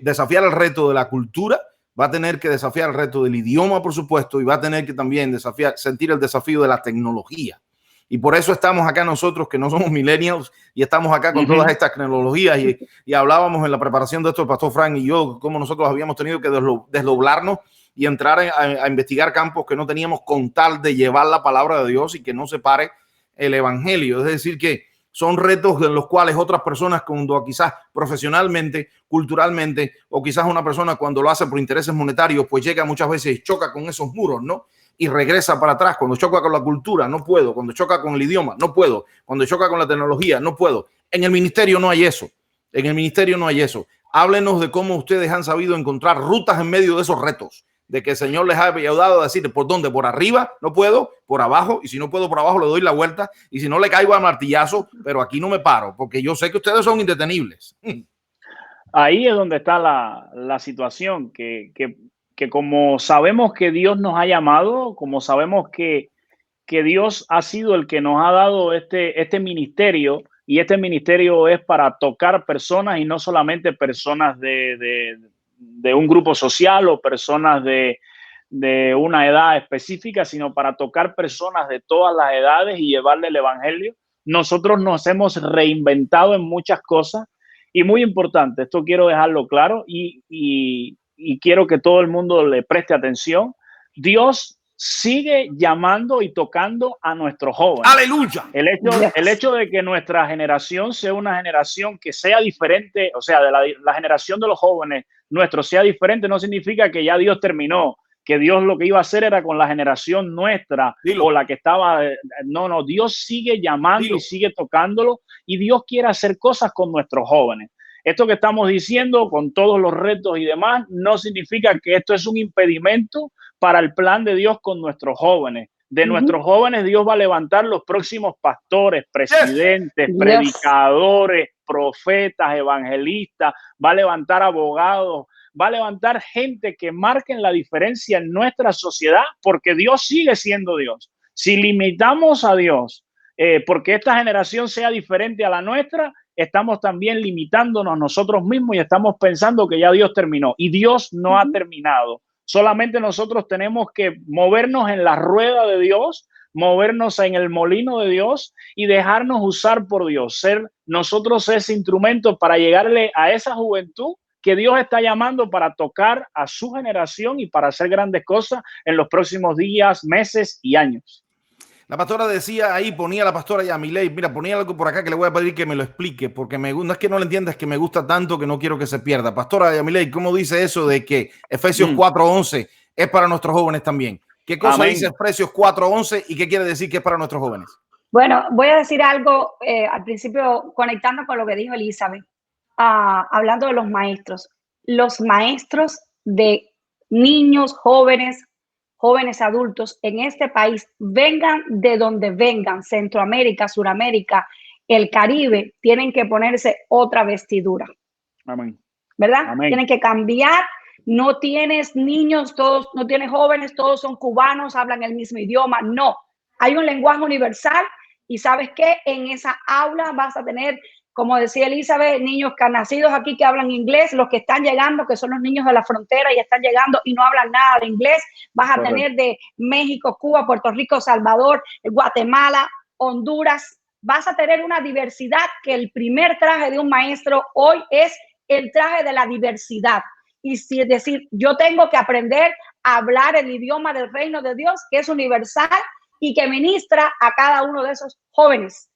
desafiar el reto de la cultura, va a tener que desafiar el reto del idioma, por supuesto, y va a tener que también sentir el desafío de la tecnología. Y por eso estamos acá nosotros, que no somos millennials, y estamos acá con todas estas tecnologías. Y hablábamos en la preparación de esto, el pastor Frank y yo, cómo nosotros habíamos tenido que desdoblarnos y entrar a investigar campos que no teníamos, con tal de llevar la palabra de Dios y que no se pare el evangelio. Es decir, que son retos en los cuales otras personas, cuando quizás profesionalmente, culturalmente, o quizás una persona cuando lo hace por intereses monetarios, pues llega muchas veces y choca con esos muros, ¿no? Y regresa para atrás. Cuando choca con la cultura, no puedo. Cuando choca con el idioma, no puedo. Cuando choca con la tecnología, no puedo. En el ministerio no hay eso. En el ministerio no hay eso. Háblenos de cómo ustedes han sabido encontrar rutas en medio de esos retos, de que el Señor les ha ayudado a decir por dónde, por arriba, no puedo, por abajo, y si no puedo por abajo le doy la vuelta, y si no le caigo a martillazo, pero aquí no me paro, porque yo sé que ustedes son indetenibles. Ahí es donde está la situación, que como sabemos que Dios nos ha llamado, como sabemos que Dios ha sido el que nos ha dado este ministerio, y este ministerio es para tocar personas, y no solamente personas de un grupo social o personas de una edad específica, sino para tocar personas de todas las edades y llevarle el evangelio. Nosotros nos hemos reinventado en muchas cosas, y muy importante, esto quiero dejarlo claro, y quiero que todo el mundo le preste atención. Dios sigue llamando y tocando a nuestros jóvenes. ¡Aleluya! El hecho de que nuestra generación sea una generación que sea diferente, o sea, de la generación de los jóvenes nuestros sea diferente, no significa que ya Dios terminó, que Dios lo que iba a hacer era con la generación nuestra. Dilo. O la que estaba. No, Dios sigue llamando. Dilo. Y sigue tocándolo, y Dios quiere hacer cosas con nuestros jóvenes. Esto que estamos diciendo, con todos los retos y demás, no significa que esto es un impedimento para el plan de Dios con nuestros jóvenes. De nuestros jóvenes, Dios va a levantar los próximos pastores, presidentes, predicadores, profetas, evangelistas, va a levantar abogados, va a levantar gente que marquen la diferencia en nuestra sociedad, porque Dios sigue siendo Dios. Si limitamos a Dios porque esta generación sea diferente a la nuestra, estamos también limitándonos nosotros mismos y estamos pensando que ya Dios terminó, y Dios no ha terminado. Solamente nosotros tenemos que movernos en la rueda de Dios, movernos en el molino de Dios y dejarnos usar por Dios, ser nosotros ese instrumento para llegarle a esa juventud que Dios está llamando para tocar a su generación y para hacer grandes cosas en los próximos días, meses y años. La pastora decía ahí, ponía la pastora Yamilei, mira, ponía algo por acá que le voy a pedir que me lo explique, porque no es que no lo entienda, es que me gusta tanto que no quiero que se pierda. Pastora Yamilei, ¿cómo dice eso de que Efesios 4:11 es para nuestros jóvenes también? ¿Qué cosa dice Efesios 4:11 y qué quiere decir que es para nuestros jóvenes? Bueno, voy a decir algo al principio, conectando con lo que dijo Elizabeth, hablando de los maestros. Los maestros de niños, jóvenes adultos en este país, vengan de donde vengan, Centroamérica, Suramérica, el Caribe, tienen que ponerse otra vestidura. Amén. ¿Verdad? Amén. Tienen que cambiar. No tienes niños, todos, no tienes jóvenes, todos son cubanos, hablan el mismo idioma. No, hay un lenguaje universal, y ¿sabes qué? En esa aula vas a tener, como decía Elizabeth, niños que han nacido aquí que hablan inglés, los que están llegando, que son los niños de la frontera y están llegando y no hablan nada de inglés. Vas a tener de México, Cuba, Puerto Rico, Salvador, Guatemala, Honduras. Vas a tener una diversidad que el primer traje de un maestro hoy es el traje de la diversidad. Y si es decir, yo tengo que aprender a hablar el idioma del reino de Dios, que es universal, y que ministra a cada uno de esos jóvenes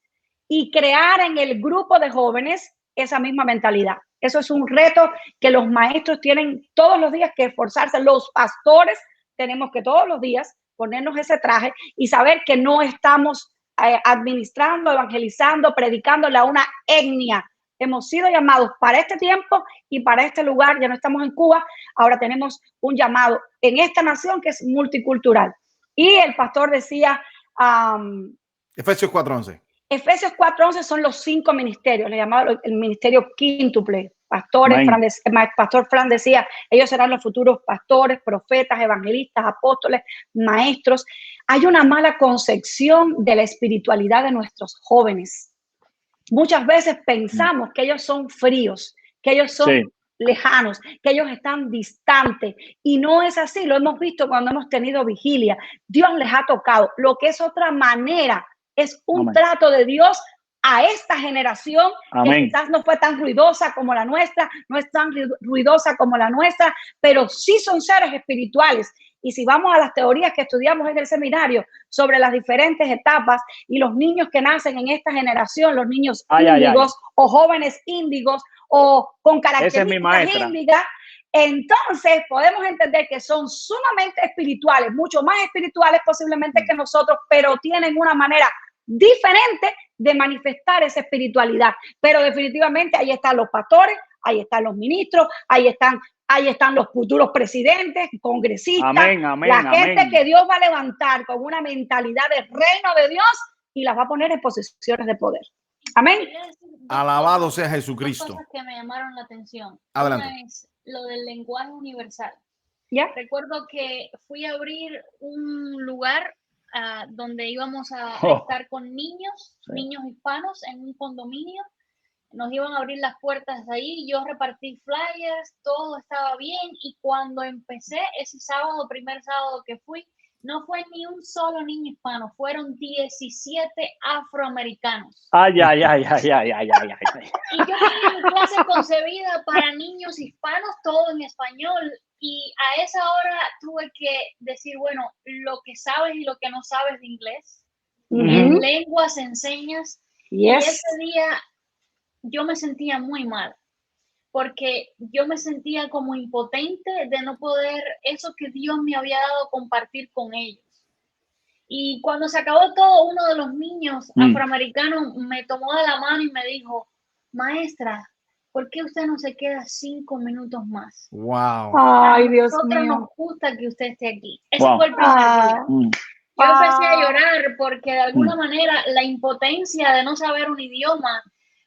y crear en el grupo de jóvenes esa misma mentalidad. Eso es un reto que los maestros tienen todos los días que esforzarse. Los pastores tenemos que todos los días ponernos ese traje y saber que no estamos administrando, evangelizando, predicándole a una etnia. Hemos sido llamados para este tiempo y para este lugar. Ya no estamos en Cuba, ahora tenemos un llamado en esta nación que es multicultural. Y el pastor decía... Efesios 4:11. Efesios 4:11 son los 5 ministerios, le llamaba el ministerio quíntuple. Pastores, Pastor Fran decía, ellos serán los futuros pastores, profetas, evangelistas, apóstoles, maestros. Hay una mala concepción de la espiritualidad de nuestros jóvenes. Muchas veces pensamos que ellos son fríos, que ellos son lejanos, que ellos están distantes, y no es así. Lo hemos visto cuando hemos tenido vigilia. Dios les ha tocado. Lo que es otra manera es un trato de Dios a esta generación que quizás no fue tan ruidosa como la nuestra, no es tan ruidosa como la nuestra, pero sí son seres espirituales. Y si vamos a las teorías que estudiamos en el seminario sobre las diferentes etapas y los niños que nacen en esta generación, los niños índigos o jóvenes índigos o con características índigas, entonces podemos entender que son sumamente espirituales, mucho más espirituales posiblemente que nosotros, pero tienen una manera diferente de manifestar esa espiritualidad. Pero definitivamente ahí están los pastores, ahí están los ministros, ahí están los futuros presidentes, congresistas, la gente que Dios va a levantar con una mentalidad de reino de Dios y las va a poner en posiciones de poder. Amén. Alabado sea Jesucristo. Dos cosas que me llamaron la atención. Adelante. Una es lo del lenguaje universal. ¿Ya? Recuerdo que fui a abrir un lugar donde íbamos a estar con niños hispanos en un condominio. Nos iban a abrir las puertas de ahí, yo repartí flyers, todo estaba bien, y cuando empecé ese sábado, primer sábado que fui, no fue ni un solo niño hispano, fueron 17 afroamericanos. Ay. Y yo tenía mi clase concebida para niños hispanos, todo en español, y a esa hora tuve que decir, bueno, lo que sabes y lo que no sabes de inglés, en lenguas, enseñas, y ese día yo me sentía muy mal, porque yo me sentía como impotente de no poder eso que Dios me había dado compartir con ellos. Y cuando se acabó todo, uno de los niños afroamericanos me tomó de la mano y me dijo, maestra, ¿por qué usted no se queda 5 minutos más? Wow. Ay, Dios mío. A nosotros nos gusta que usted esté aquí. Ese fue el primer día. Yo empecé a llorar porque de alguna manera la impotencia de no saber un idioma,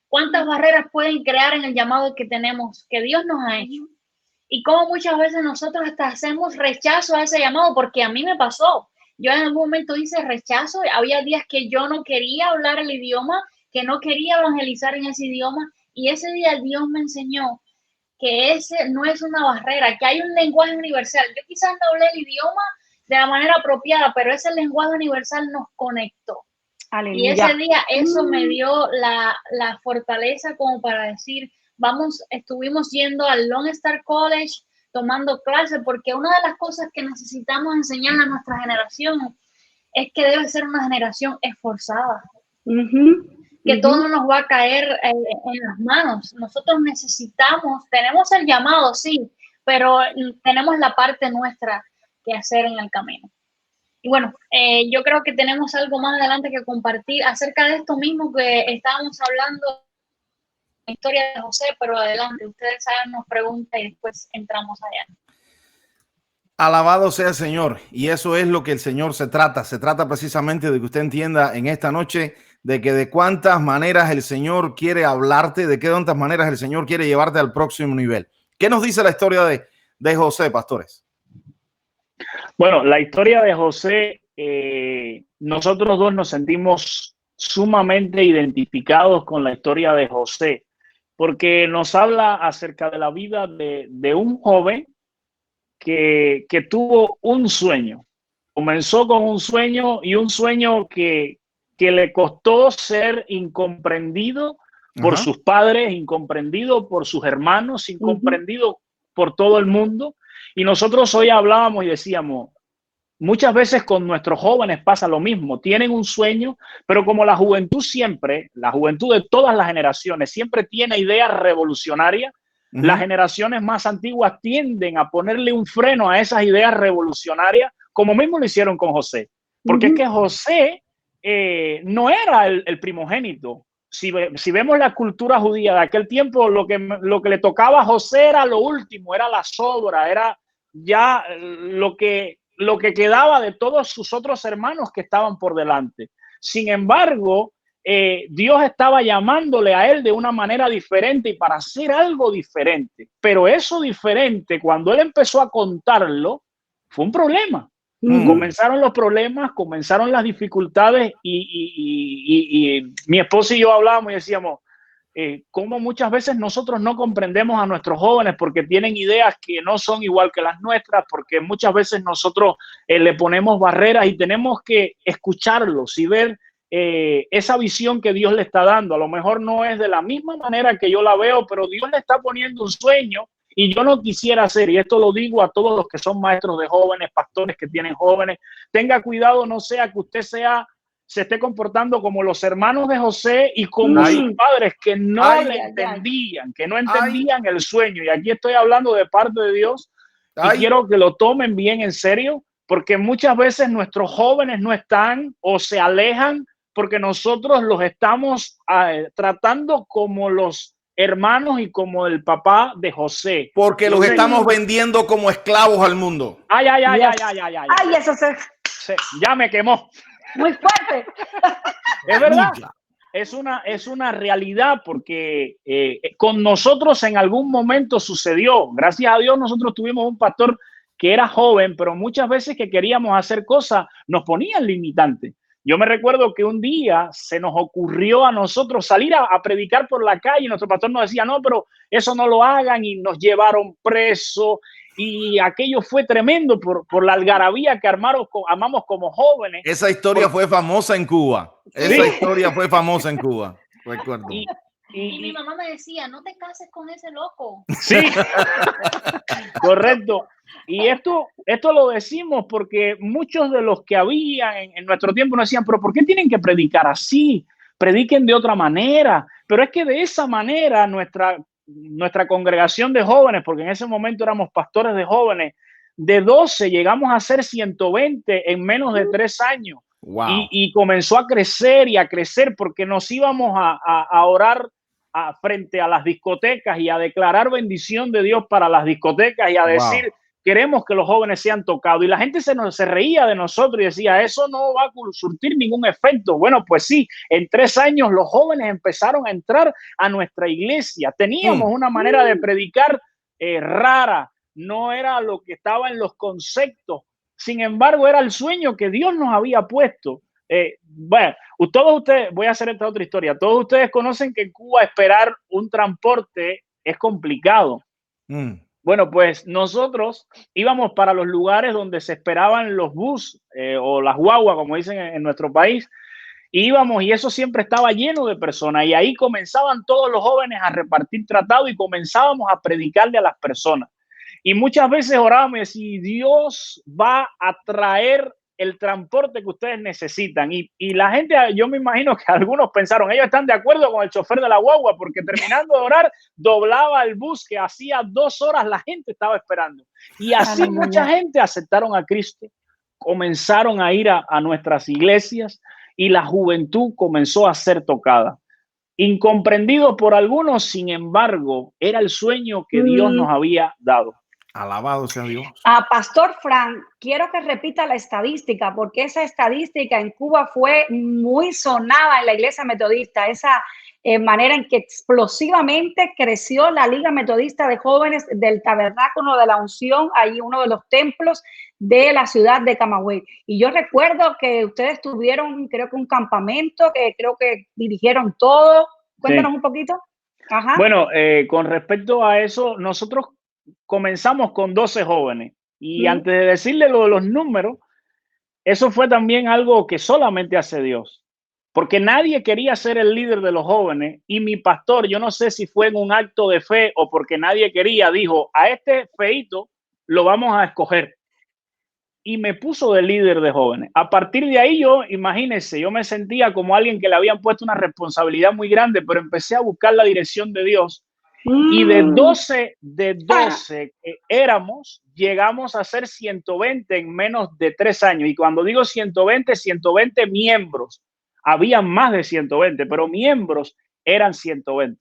cuántas barreras pueden crear en el llamado que tenemos, que Dios nos ha hecho. Y cómo muchas veces nosotros hasta hacemos rechazo a ese llamado, porque a mí me pasó. Yo en algún momento hice rechazo, había días que yo no quería hablar el idioma, que no quería evangelizar en ese idioma, y ese día Dios me enseñó que ese no es una barrera, que hay un lenguaje universal. Yo quizás no hablé el idioma de la manera apropiada, pero ese lenguaje universal nos conectó. Aleluya. Y ese día eso me dio la fortaleza como para decir, estuvimos yendo al Lone Star College, tomando clases, porque una de las cosas que necesitamos enseñar a nuestra generación es que debe ser una generación esforzada. Que todo nos va a caer en las manos. Nosotros tenemos el llamado, sí, pero tenemos la parte nuestra que hacer en el camino. Y bueno, yo creo que tenemos algo más adelante que compartir acerca de esto mismo que estábamos hablando, la historia de José, pero adelante, ustedes saben, nos preguntan y después entramos allá. Alabado sea el Señor, y eso es lo que el Señor se trata precisamente de que usted entienda en esta noche de que de cuántas maneras el Señor quiere hablarte, de qué tantas maneras el Señor quiere llevarte al próximo nivel. ¿Qué nos dice la historia de José, pastores? Bueno, la historia de José, nosotros dos nos sentimos sumamente identificados con la historia de José, porque nos habla acerca de la vida de un joven que tuvo un sueño. Comenzó con un sueño, y un sueño que le costó ser incomprendido por sus padres, incomprendido por sus hermanos, incomprendido por todo el mundo. Y nosotros hoy hablábamos y decíamos, muchas veces con nuestros jóvenes pasa lo mismo. Tienen un sueño, pero como la juventud siempre, la juventud de todas las generaciones, siempre tiene ideas revolucionarias, las generaciones más antiguas tienden a ponerle un freno a esas ideas revolucionarias, como mismo lo hicieron con José. Porque es que José no era el primogénito. Si vemos la cultura judía de aquel tiempo, lo que le tocaba a José era lo último, era la sobra, era ya lo que quedaba de todos sus otros hermanos que estaban por delante. Sin embargo, Dios estaba llamándole a él de una manera diferente y para hacer algo diferente. Pero eso diferente, cuando él empezó a contarlo, fue un problema. Comenzaron los problemas, comenzaron las dificultades y mi esposo y yo hablábamos y decíamos, cómo muchas veces nosotros no comprendemos a nuestros jóvenes porque tienen ideas que no son igual que las nuestras, porque muchas veces nosotros le ponemos barreras y tenemos que escucharlos y ver esa visión que Dios le está dando. A lo mejor no es de la misma manera que yo la veo, pero Dios le está poniendo un sueño. Y yo no quisiera hacer, y esto lo digo a todos los que son maestros de jóvenes, pastores que tienen jóvenes, tenga cuidado, no sea que usted se esté comportando como los hermanos de José y como sus padres que no le entendían, que no entendían el sueño. Y aquí estoy hablando de parte de Dios y quiero que lo tomen bien en serio, porque muchas veces nuestros jóvenes no están o se alejan porque nosotros los estamos tratando como los hermanos y como el papá de José. Porque los estamos vendiendo como esclavos al mundo. Ay, eso ya me quemó. Muy fuerte. Es verdad. Es una realidad porque con nosotros en algún momento sucedió. Gracias a Dios nosotros tuvimos un pastor que era joven, pero muchas veces que queríamos hacer cosas nos ponían limitantes. Yo me recuerdo que un día se nos ocurrió a nosotros salir a predicar por la calle y nuestro pastor nos decía, no, pero eso no lo hagan, y nos llevaron presos y aquello fue tremendo por la algarabía que armamos como jóvenes. Esa historia fue famosa en Cuba. Esa historia fue famosa en Cuba. Recuerdo. Y mi mamá me decía, no te cases con ese loco. Sí, correcto. Y esto lo decimos porque muchos de los que había en nuestro tiempo nos decían, pero ¿por qué tienen que predicar así? Prediquen de otra manera. Pero es que de esa manera nuestra congregación de jóvenes, porque en ese momento éramos pastores de jóvenes, de 12 llegamos a ser 120 en menos de 3 años. Wow. Y comenzó a crecer y a crecer porque nos íbamos a orar frente a las discotecas y a declarar bendición de Dios para las discotecas y a decir, queremos que los jóvenes sean tocados. Y la gente se reía de nosotros y decía, eso no va a surtir ningún efecto. Bueno, pues sí, en 3 años los jóvenes empezaron a entrar a nuestra iglesia. Teníamos una manera de predicar rara, no era lo que estaba en los conceptos. Sin embargo, era el sueño que Dios nos había puesto. Bueno, todos ustedes, voy a hacer esta otra historia. Todos ustedes conocen que en Cuba esperar un transporte es complicado. Bueno, pues nosotros íbamos para los lugares donde se esperaban los bus o las guaguas, como dicen en nuestro país. Íbamos y eso siempre estaba lleno de personas y ahí comenzaban todos los jóvenes a repartir tratados y comenzábamos a predicarle a las personas. Y muchas veces orábamos y decíamos, Dios va a traer el transporte que ustedes necesitan. Y la gente, yo me imagino que algunos pensaron, ellos están de acuerdo con el chofer de la guagua, porque terminando de orar, doblaba el bus que hacía 2 horas la gente estaba esperando. Y así mucha gente aceptaron a Cristo, comenzaron a ir a nuestras iglesias y la juventud comenzó a ser tocada. Incomprendido por algunos, sin embargo, era el sueño que Dios nos había dado. Alabado sea Dios. Pastor Frank, quiero que repita la estadística, porque esa estadística en Cuba fue muy sonada en la iglesia metodista, esa manera en que explosivamente creció la Liga Metodista de Jóvenes del Tabernáculo de la Unción, ahí uno de los templos de la ciudad de Camagüey. Y yo recuerdo que ustedes tuvieron, creo que un campamento, que creo que dirigieron todo. Cuéntanos un poquito. Ajá. Bueno, con respecto a eso, nosotros comenzamos con 12 jóvenes y antes de decirle lo de los números, eso fue también algo que solamente hace Dios, porque nadie quería ser el líder de los jóvenes y mi pastor, yo no sé si fue en un acto de fe o porque nadie quería, dijo, a este feíto lo vamos a escoger. y me puso de líder de jóvenes. A partir de ahí yo, imagínense, yo me sentía como alguien que le habían puesto una responsabilidad muy grande, pero empecé a buscar la dirección de Dios. Y de 12 que éramos, llegamos a ser 120 en menos de 3 años. Y cuando digo 120 miembros. Había más de 120, pero miembros eran 120.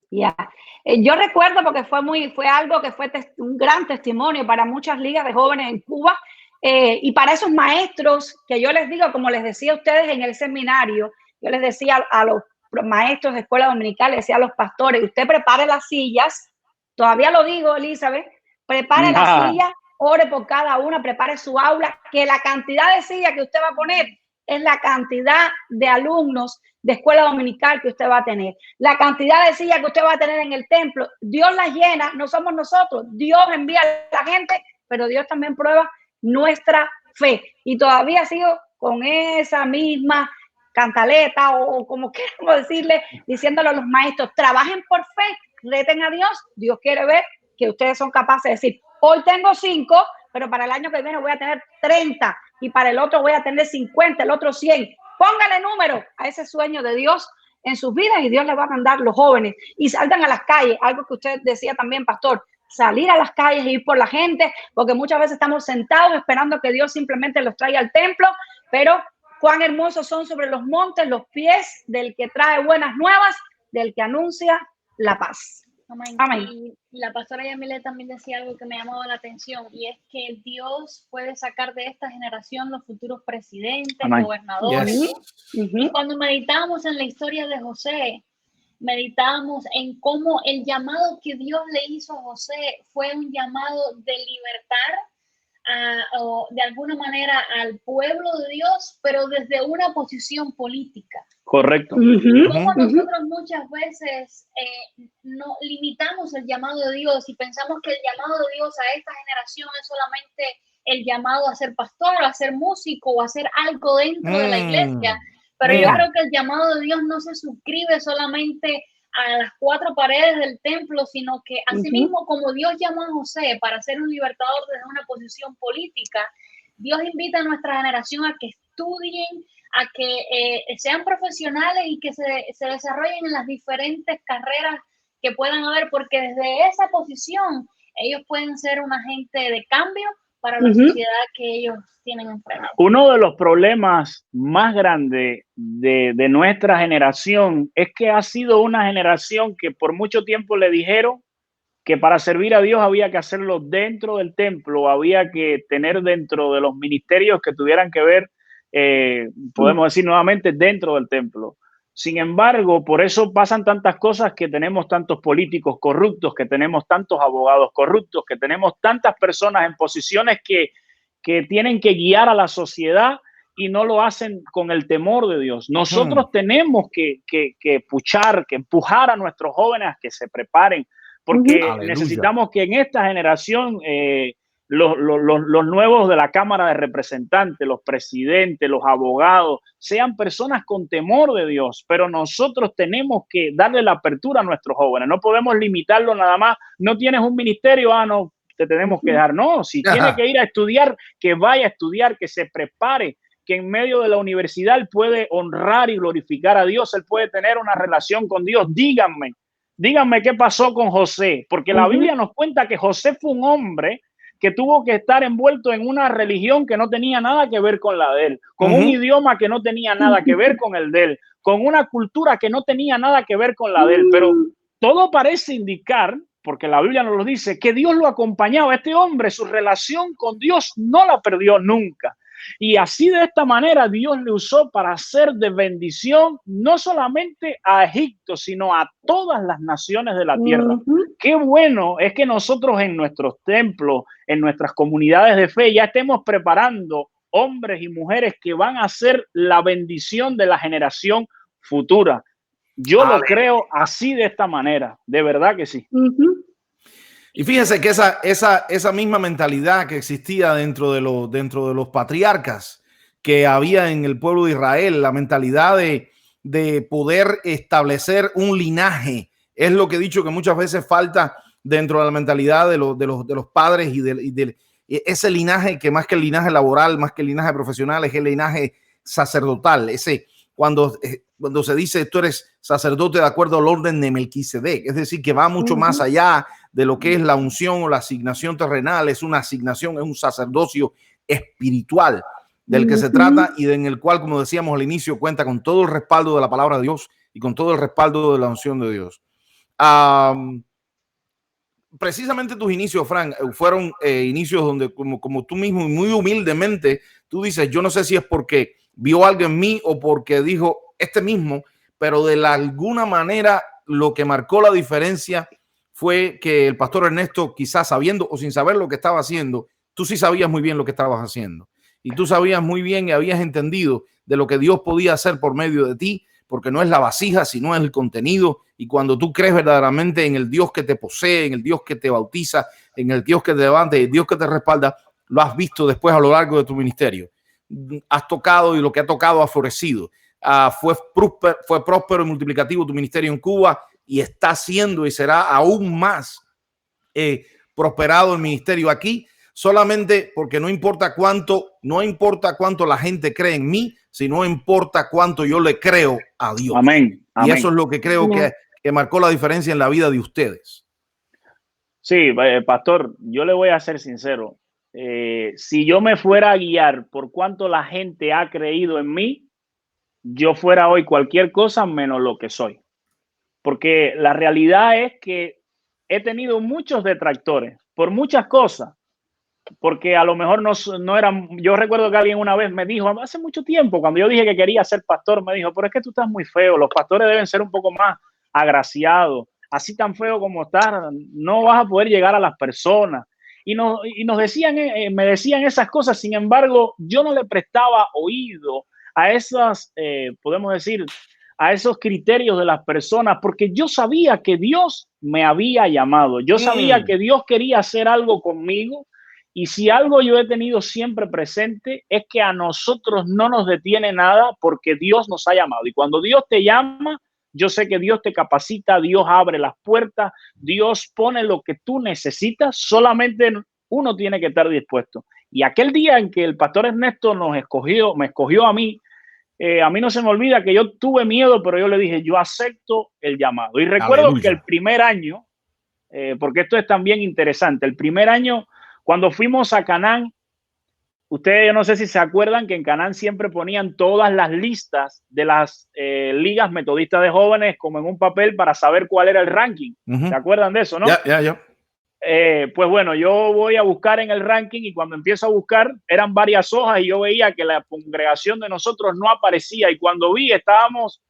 Ya. Yo recuerdo porque fue algo que fue un gran testimonio para muchas ligas de jóvenes en Cuba, y para esos maestros que yo les digo, como les decía a ustedes en el seminario, yo les decía a los maestros de escuela dominical, les decía a los pastores, usted prepare las sillas, todavía lo digo, Elizabeth, prepare las sillas, ore por cada una, prepare su aula, que la cantidad de sillas que usted va a poner es la cantidad de alumnos de escuela dominical que usted va a tener. La cantidad de sillas que usted va a tener en el templo, Dios las llena, no somos nosotros. Dios envía a la gente, pero Dios también prueba nuestra fe. Y todavía sigo con esa misma cantaleta o como queramos decirle, diciéndole a los maestros, trabajen por fe, reten a Dios. Dios quiere ver que ustedes son capaces de decir, hoy tengo 5, pero para el año que viene voy a tener 30 y para el otro voy a tener 50, el otro 100. Póngale número a ese sueño de Dios en sus vidas y Dios les va a mandar los jóvenes y salgan a las calles, algo que usted decía también, pastor, salir a las calles e ir por la gente, porque muchas veces estamos sentados esperando que Dios simplemente los traiga al templo, pero cuán hermosos son sobre los montes los pies del que trae buenas nuevas, del que anuncia la paz. Amén. Amén. Y la pastora Yamile también decía algo que me llamaba la atención, y es que Dios puede sacar de esta generación los futuros presidentes, Amén. Gobernadores. Yes. Y cuando meditamos en la historia de José, meditamos en cómo el llamado que Dios le hizo a José fue un llamado de libertar o de alguna manera al pueblo de Dios, pero desde una posición política. Correcto. Como nosotros muchas veces no limitamos el llamado de Dios y pensamos que el llamado de Dios a esta generación es solamente el llamado a ser pastor, a ser músico o a hacer algo dentro de la iglesia. Pero yo creo que el llamado de Dios no se suscribe solamente a las 4 paredes del templo, sino que asimismo como Dios llamó a José para ser un libertador desde una posición política, Dios invita a nuestra generación a que estudien, a que sean profesionales y que se desarrollen en las diferentes carreras que puedan haber, porque desde esa posición ellos pueden ser un agente de cambio para la sociedad que ellos tienen enfrente. Uno de los problemas más grandes de nuestra generación es que ha sido una generación que por mucho tiempo le dijeron que para servir a Dios había que hacerlo dentro del templo, había que tener dentro de los ministerios que tuvieran que ver, podemos decir nuevamente, dentro del templo. Sin embargo, por eso pasan tantas cosas, que tenemos tantos políticos corruptos, que tenemos tantos abogados corruptos, que tenemos tantas personas en posiciones que tienen que guiar a la sociedad y no lo hacen con el temor de Dios. Nosotros tenemos que empujar a nuestros jóvenes a que se preparen, porque necesitamos que en esta generación los nuevos de la Cámara de Representantes, los presidentes, los abogados, sean personas con temor de Dios, pero nosotros tenemos que darle la apertura a nuestros jóvenes. No podemos limitarlo nada más. No tienes un ministerio, no, te tenemos que dar. No, si tiene que ir a estudiar, que vaya a estudiar, que se prepare, que en medio de la universidad él puede honrar y glorificar a Dios, él puede tener una relación con Dios. Díganme qué pasó con José, porque la Biblia nos cuenta que José fue un hombre que tuvo que estar envuelto en una religión que no tenía nada que ver con la de él, con un idioma que no tenía nada que ver con el de él, con una cultura que no tenía nada que ver con la de él, pero todo parece indicar, porque la Biblia nos lo dice, que Dios lo acompañaba. Este hombre, su relación con Dios no la perdió nunca. Y así, de esta manera, Dios le usó para hacer de bendición no solamente a Egipto, sino a todas las naciones de la tierra. Qué bueno es que nosotros en nuestros templos, en nuestras comunidades de fe, ya estemos preparando hombres y mujeres que van a ser la bendición de la generación futura. Yo lo creo así, de esta manera, de verdad que sí. Y fíjense que esa misma mentalidad que existía dentro de los patriarcas que había en el pueblo de Israel, la mentalidad de poder establecer un linaje, es lo que he dicho que muchas veces falta dentro de la mentalidad de los padres y ese linaje que más que el linaje laboral, más que el linaje profesional, es el linaje sacerdotal. Ese cuando se dice tú eres sacerdote de acuerdo al orden de Melquisedec, es decir, que va mucho más allá de lo que es la unción o la asignación terrenal. Es una asignación, es un sacerdocio espiritual del que se trata y en el cual, como decíamos al inicio, cuenta con todo el respaldo de la palabra de Dios y con todo el respaldo de la unción de Dios. Precisamente tus inicios, Frank, fueron inicios donde como tú mismo muy humildemente tú dices, yo no sé si es porque vio algo en mí o porque dijo este mismo, pero de alguna manera lo que marcó la diferencia fue que el pastor Ernesto, quizás sabiendo o sin saber lo que estaba haciendo, tú sí sabías muy bien lo que estabas haciendo y tú sabías muy bien y habías entendido de lo que Dios podía hacer por medio de ti, porque no es la vasija, sino es el contenido. Y cuando tú crees verdaderamente en el Dios que te posee, en el Dios que te bautiza, en el Dios que te levanta, en el Dios que te respalda, lo has visto después a lo largo de tu ministerio. Has tocado y lo que ha tocado ha florecido. Fue próspero y multiplicativo tu ministerio en Cuba y está siendo y será aún más prosperado el ministerio aquí, solamente porque no importa cuánto la gente cree en mí, sino importa cuánto yo le creo a Dios. Amén. Y eso es lo que creo que marcó la diferencia en la vida de ustedes. Sí, pastor, yo le voy a ser sincero. Si yo me fuera a guiar por cuánto la gente ha creído en mí, yo fuera hoy cualquier cosa menos lo que soy. Porque la realidad es que he tenido muchos detractores por muchas cosas. Porque a lo mejor no eran. Yo recuerdo que alguien una vez me dijo, hace mucho tiempo, cuando yo dije que quería ser pastor, me dijo, pero es que tú estás muy feo, los pastores deben ser un poco más agraciados, así tan feo como estás, no vas a poder llegar a las personas. Y nos decían, me decían esas cosas. Sin embargo, yo no le prestaba oído a esas, podemos decir, a esos criterios de las personas, porque yo sabía que Dios me había llamado, yo sabía que Dios quería hacer algo conmigo. Y si algo yo he tenido siempre presente es que a nosotros no nos detiene nada porque Dios nos ha llamado. Y cuando Dios te llama, yo sé que Dios te capacita, Dios abre las puertas, Dios pone lo que tú necesitas, solamente uno tiene que estar dispuesto. Y aquel día en que el pastor Ernesto me escogió a mí no se me olvida que yo tuve miedo, pero yo le dije, yo acepto el llamado. Y recuerdo que el primer año, porque esto es también interesante, el primer año, cuando fuimos a Canaán, ustedes yo no sé si se acuerdan que en Canaán siempre ponían todas las listas de las ligas metodistas de jóvenes como en un papel para saber cuál era el ranking. ¿Se acuerdan de eso, no? Ya. Pues bueno, yo voy a buscar en el ranking y cuando empiezo a buscar eran varias hojas y yo veía que la congregación de nosotros no aparecía y cuando vi estábamos,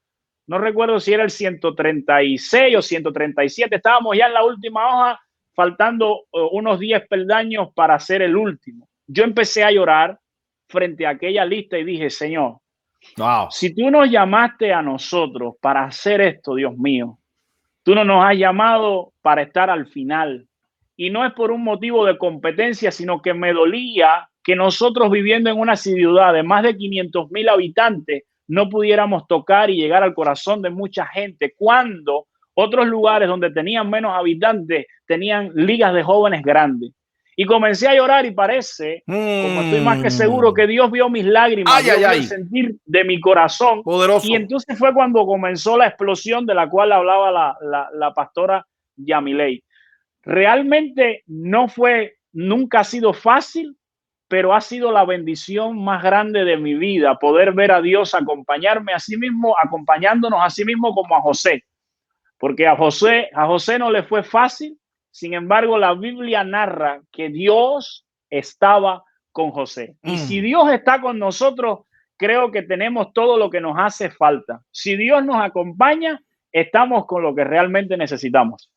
no recuerdo si era el 136 o 137, estábamos ya en la última hoja, faltando unos 10 peldaños para ser el último. Yo empecé a llorar frente a aquella lista y dije, Señor, si tú nos llamaste a nosotros para hacer esto, Dios mío, tú no nos has llamado para estar al final. Y no es por un motivo de competencia, sino que me dolía que nosotros viviendo en una ciudad de más de 500,000 habitantes no pudiéramos tocar y llegar al corazón de mucha gente cuando otros lugares donde tenían menos habitantes tenían ligas de jóvenes grandes. Y comencé a llorar y parece, como estoy más que seguro, que Dios vio mis lágrimas, vio el sentir de mi corazón. Poderoso. Y entonces fue cuando comenzó la explosión de la cual hablaba la pastora Yamilei. Realmente nunca ha sido fácil, pero ha sido la bendición más grande de mi vida, poder ver a Dios acompañarme a sí mismo, acompañándonos a sí mismo como a José. Porque a José no le fue fácil, sin embargo, la Biblia narra que Dios estaba con José. Y si Dios está con nosotros, creo que tenemos todo lo que nos hace falta. Si Dios nos acompaña, estamos con lo que realmente necesitamos.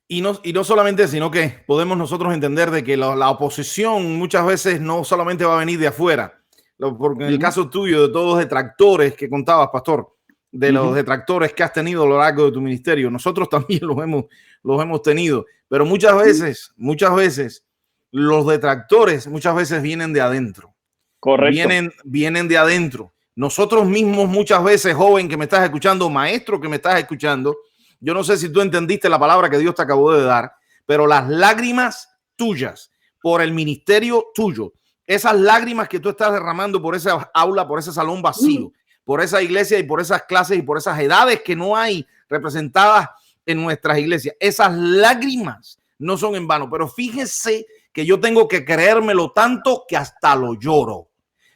Y no solamente, sino que podemos nosotros entender de que la oposición muchas veces no solamente va a venir de afuera. Porque en el caso tuyo, de todos los detractores que contabas, pastor, de los detractores que has tenido a lo largo de tu ministerio, nosotros también los hemos tenido. Pero muchas veces los detractores muchas veces vienen de adentro. Correcto. Vienen de adentro. Nosotros mismos muchas veces, joven que me estás escuchando, maestro que me estás escuchando, yo no sé si tú entendiste la palabra que Dios te acabó de dar, pero las lágrimas tuyas por el ministerio tuyo. Esas lágrimas que tú estás derramando por esa aula, por ese salón vacío, por esa iglesia y por esas clases y por esas edades que no hay representadas en nuestras iglesias. Esas lágrimas no son en vano, pero fíjese que yo tengo que creérmelo tanto que hasta lo lloro.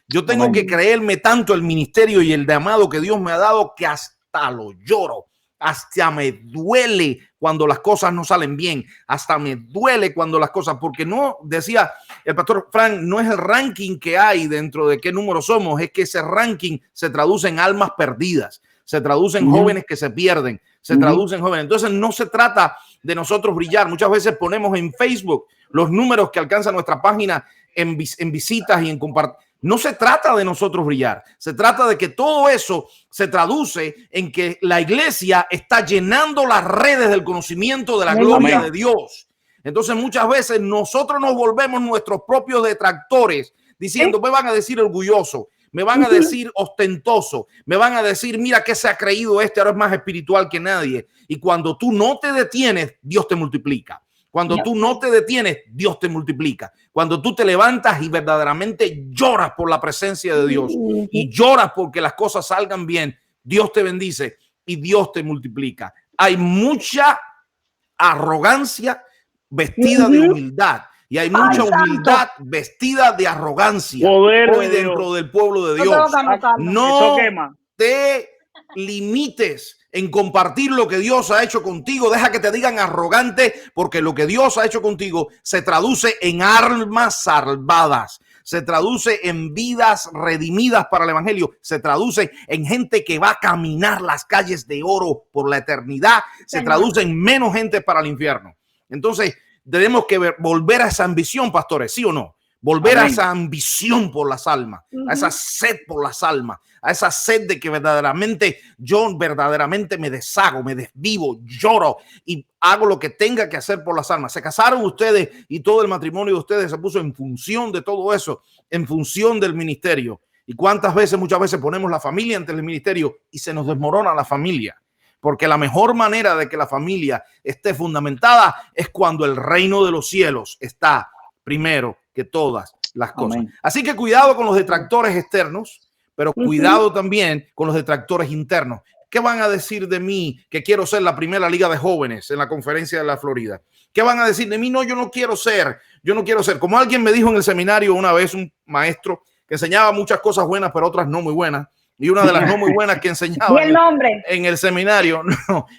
Yo tengo que creerme tanto el ministerio y el llamado que Dios me ha dado que hasta lo lloro. Hasta me duele cuando las cosas no salen bien. Hasta me duele cuando las cosas, porque no, decía el pastor Frank, no es el ranking que hay dentro de qué número somos, es que ese ranking se traduce en almas perdidas, se traduce en jóvenes que se pierden, se traduce en jóvenes. Entonces no se trata de nosotros brillar. Muchas veces ponemos en Facebook los números que alcanza nuestra página en visitas y en compartir. No se trata de nosotros brillar, se trata de que todo eso se traduce en que la iglesia está llenando las redes del conocimiento de la gloria de Dios. Entonces muchas veces nosotros nos volvemos nuestros propios detractores diciendo, me van a decir orgulloso, me van a decir ostentoso, me van a decir, mira que se ha creído ahora es más espiritual que nadie. Y cuando tú no te detienes, Dios te multiplica. Cuando tú no te detienes, Dios te multiplica. Cuando tú te levantas y verdaderamente lloras por la presencia de Dios y lloras porque las cosas salgan bien, Dios te bendice y Dios te multiplica. Hay mucha arrogancia vestida de humildad y hay mucha humildad vestida de arrogancia hoy dentro del pueblo de Dios. No te limites en compartir lo que Dios ha hecho contigo. Deja que te digan arrogante, porque lo que Dios ha hecho contigo se traduce en almas salvadas, se traduce en vidas redimidas para el evangelio, se traduce en gente que va a caminar las calles de oro por la eternidad, se traduce en menos gente para el infierno. Entonces tenemos que volver a esa ambición, pastores, ¿sí o no? Volver a esa ambición por las almas, a esa sed por las almas, a esa sed de que yo verdaderamente me deshago, me desvivo, lloro y hago lo que tenga que hacer por las almas. Se casaron ustedes y todo el matrimonio de ustedes se puso en función de todo eso, en función del ministerio. ¿Y cuántas veces, muchas veces ponemos la familia ante el ministerio y se nos desmorona la familia? Porque la mejor manera de que la familia esté fundamentada es cuando el reino de los cielos está primero que todas las cosas. Así que cuidado con los detractores externos, pero cuidado también con los detractores internos. ¿Qué van a decir de mí que quiero ser la primera liga de jóvenes en la conferencia de la Florida? ¿Qué van a decir de mí? No, yo no quiero ser. Como alguien me dijo en el seminario una vez, un maestro que enseñaba muchas cosas buenas, pero otras no muy buenas. Y una de las no muy buenas que enseñaba en el seminario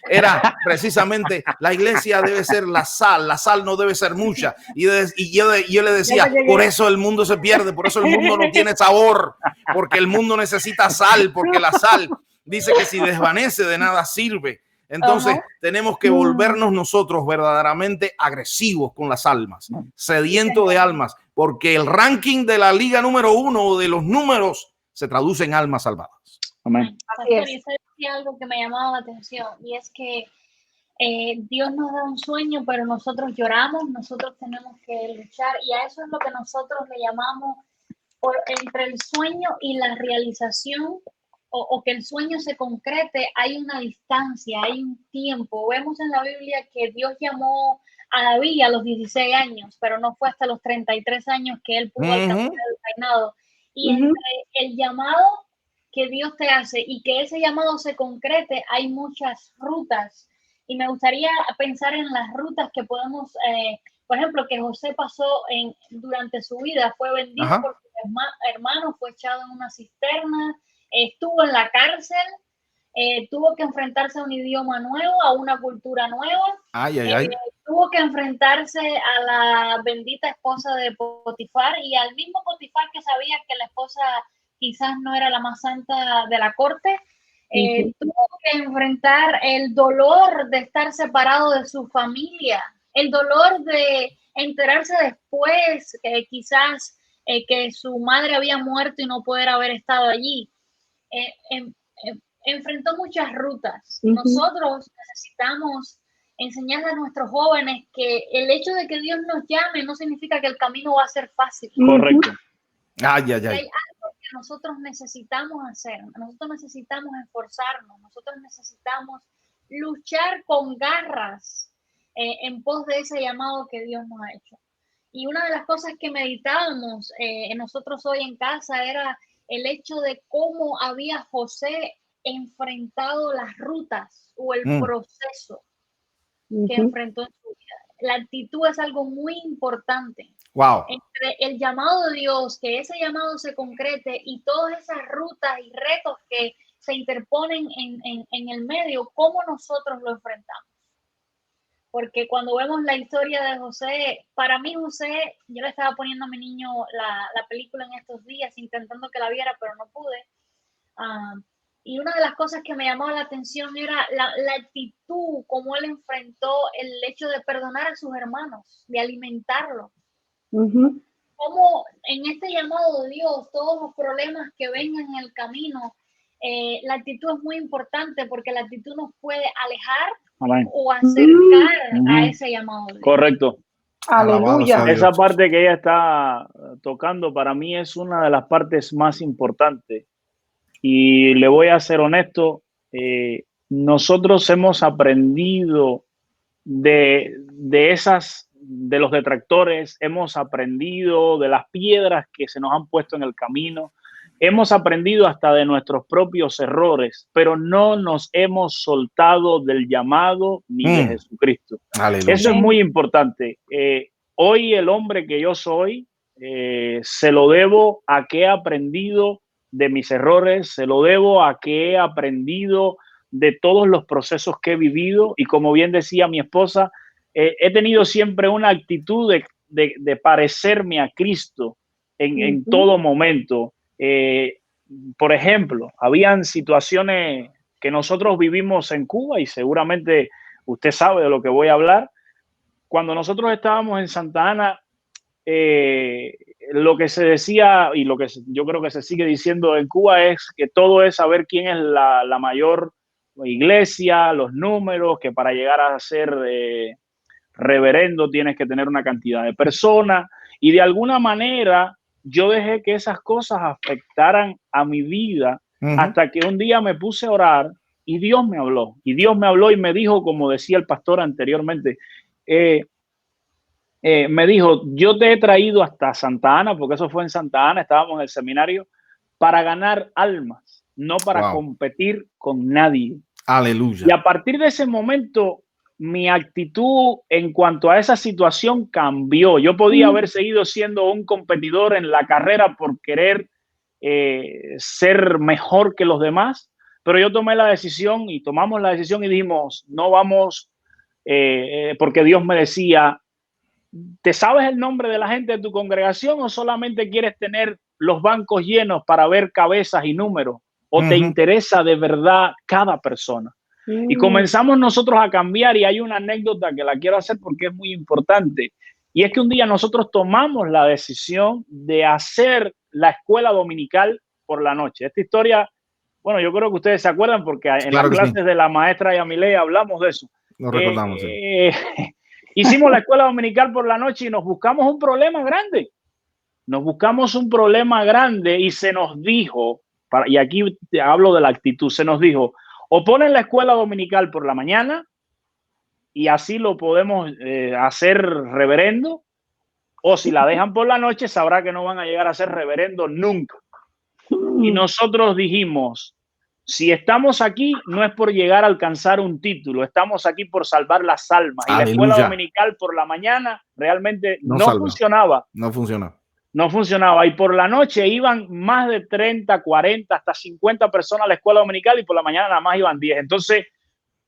era precisamente la iglesia debe ser la sal no debe ser mucha. Y yo le decía, por eso el mundo se pierde, por eso el mundo no tiene sabor, porque el mundo necesita sal, porque la sal dice que si desvanece de nada sirve. Entonces tenemos que volvernos nosotros verdaderamente agresivos con las almas, sedientos de almas, porque el ranking de la liga número 1 de los números se traduce en almas salvadas. Amén. Pastor, y eso decía algo que me llamaba la atención, y es que Dios nos da un sueño, pero nosotros lloramos, nosotros tenemos que luchar, y a eso es lo que nosotros le llamamos entre el sueño y la realización, o que el sueño se concrete, hay una distancia, hay un tiempo. Vemos en la Biblia que Dios llamó a David a los 16 años, pero no fue hasta los 33 años que él pudo alcanzar el reinado. Y entre el llamado que Dios te hace y que ese llamado se concrete, hay muchas rutas. Y me gustaría pensar en las rutas que podemos, por ejemplo, que José pasó durante su vida. Fue vendido por su hermano, fue echado en una cisterna, estuvo en la cárcel, tuvo que enfrentarse a un idioma nuevo, a una cultura nueva. Tuvo que enfrentarse a la bendita esposa de Potifar y al mismo Potifar que sabía que la esposa quizás no era la más santa de la corte. Tuvo que enfrentar el dolor de estar separado de su familia, el dolor de enterarse después que quizás que su madre había muerto y no poder haber estado allí. Enfrentó muchas rutas. Nosotros necesitamos enseñarle a nuestros jóvenes que el hecho de que Dios nos llame no significa que el camino va a ser fácil. Correcto. Hay algo que nosotros necesitamos hacer. Nosotros necesitamos esforzarnos. Nosotros necesitamos luchar con garras en pos de ese llamado que Dios nos ha hecho. Y una de las cosas que meditábamos nosotros hoy en casa era el hecho de cómo había José enfrentado las rutas o el proceso que enfrentó en su vida. La actitud es algo muy importante. Wow. Entre el llamado de Dios, que ese llamado se concrete, y todas esas rutas y retos que se interponen en el medio, ¿cómo nosotros lo enfrentamos? Porque cuando vemos la historia de José, para mí José, yo le estaba poniendo a mi niño la película en estos días, intentando que la viera, pero no pude. Y una de las cosas que me llamó la atención era la actitud, cómo él enfrentó el hecho de perdonar a sus hermanos, de alimentarlos. Cómo en este llamado de Dios, todos los problemas que vengan en el camino, la actitud es muy importante, porque la actitud nos puede alejar o acercar a ese llamado de Dios. Correcto. Aleluya. Esa parte que ella está tocando para mí es una de las partes más importantes. Y le voy a ser honesto, nosotros hemos aprendido de los detractores, hemos aprendido de las piedras que se nos han puesto en el camino, hemos aprendido hasta de nuestros propios errores, pero no nos hemos soltado del llamado ni de Jesucristo. Aleluya. Eso es muy importante. Hoy el hombre que yo soy, se lo debo a que he aprendido de mis errores, se lo debo a que he aprendido de todos los procesos que he vivido, y como bien decía mi esposa, he tenido siempre una actitud de parecerme a Cristo en todo momento. Por ejemplo, habían situaciones que nosotros vivimos en Cuba, y seguramente usted sabe de lo que voy a hablar. Cuando nosotros estábamos en Santa Ana, lo que se decía, y lo que yo creo que se sigue diciendo en Cuba, es que todo es saber quién es la mayor iglesia, los números, que para llegar a ser reverendo tienes que tener una cantidad de personas, y de alguna manera yo dejé que esas cosas afectaran a mi vida, hasta que un día me puse a orar y Dios me habló, y me dijo, como decía el pastor anteriormente, me dijo: yo te he traído hasta Santa Ana, porque eso fue en Santa Ana, estábamos en el seminario, para ganar almas, no para competir con nadie. Aleluya. Y a partir de ese momento, mi actitud en cuanto a esa situación cambió. Yo podía haber seguido siendo un competidor en la carrera por querer ser mejor que los demás, pero yo tomé la decisión, y tomamos la decisión y dijimos: no vamos, porque Dios me decía: ¿te sabes el nombre de la gente de tu congregación, o solamente quieres tener los bancos llenos para ver cabezas y números? ¿O te interesa de verdad cada persona? Y comenzamos nosotros a cambiar, y hay una anécdota que la quiero hacer porque es muy importante. Y es que un día nosotros tomamos la decisión de hacer la escuela dominical por la noche. Esta historia, bueno, yo creo que ustedes se acuerdan, porque en las clases de la maestra Yamile hablamos de eso. Nos recordamos. Hicimos la escuela dominical por la noche y nos buscamos un problema grande. Y se nos dijo, y aquí te hablo de la actitud, se nos dijo: o ponen la escuela dominical por la mañana y así lo podemos hacer reverendo, o si la dejan por la noche sabrá que no van a llegar a ser reverendo nunca. Y nosotros dijimos: si estamos aquí, no es por llegar a alcanzar un título, estamos aquí por salvar las almas. Y la escuela dominical por la mañana realmente no funcionaba. No funcionaba. Y por la noche iban más de 30, 40, hasta 50 personas a la escuela dominical, y por la mañana nada más iban 10. Entonces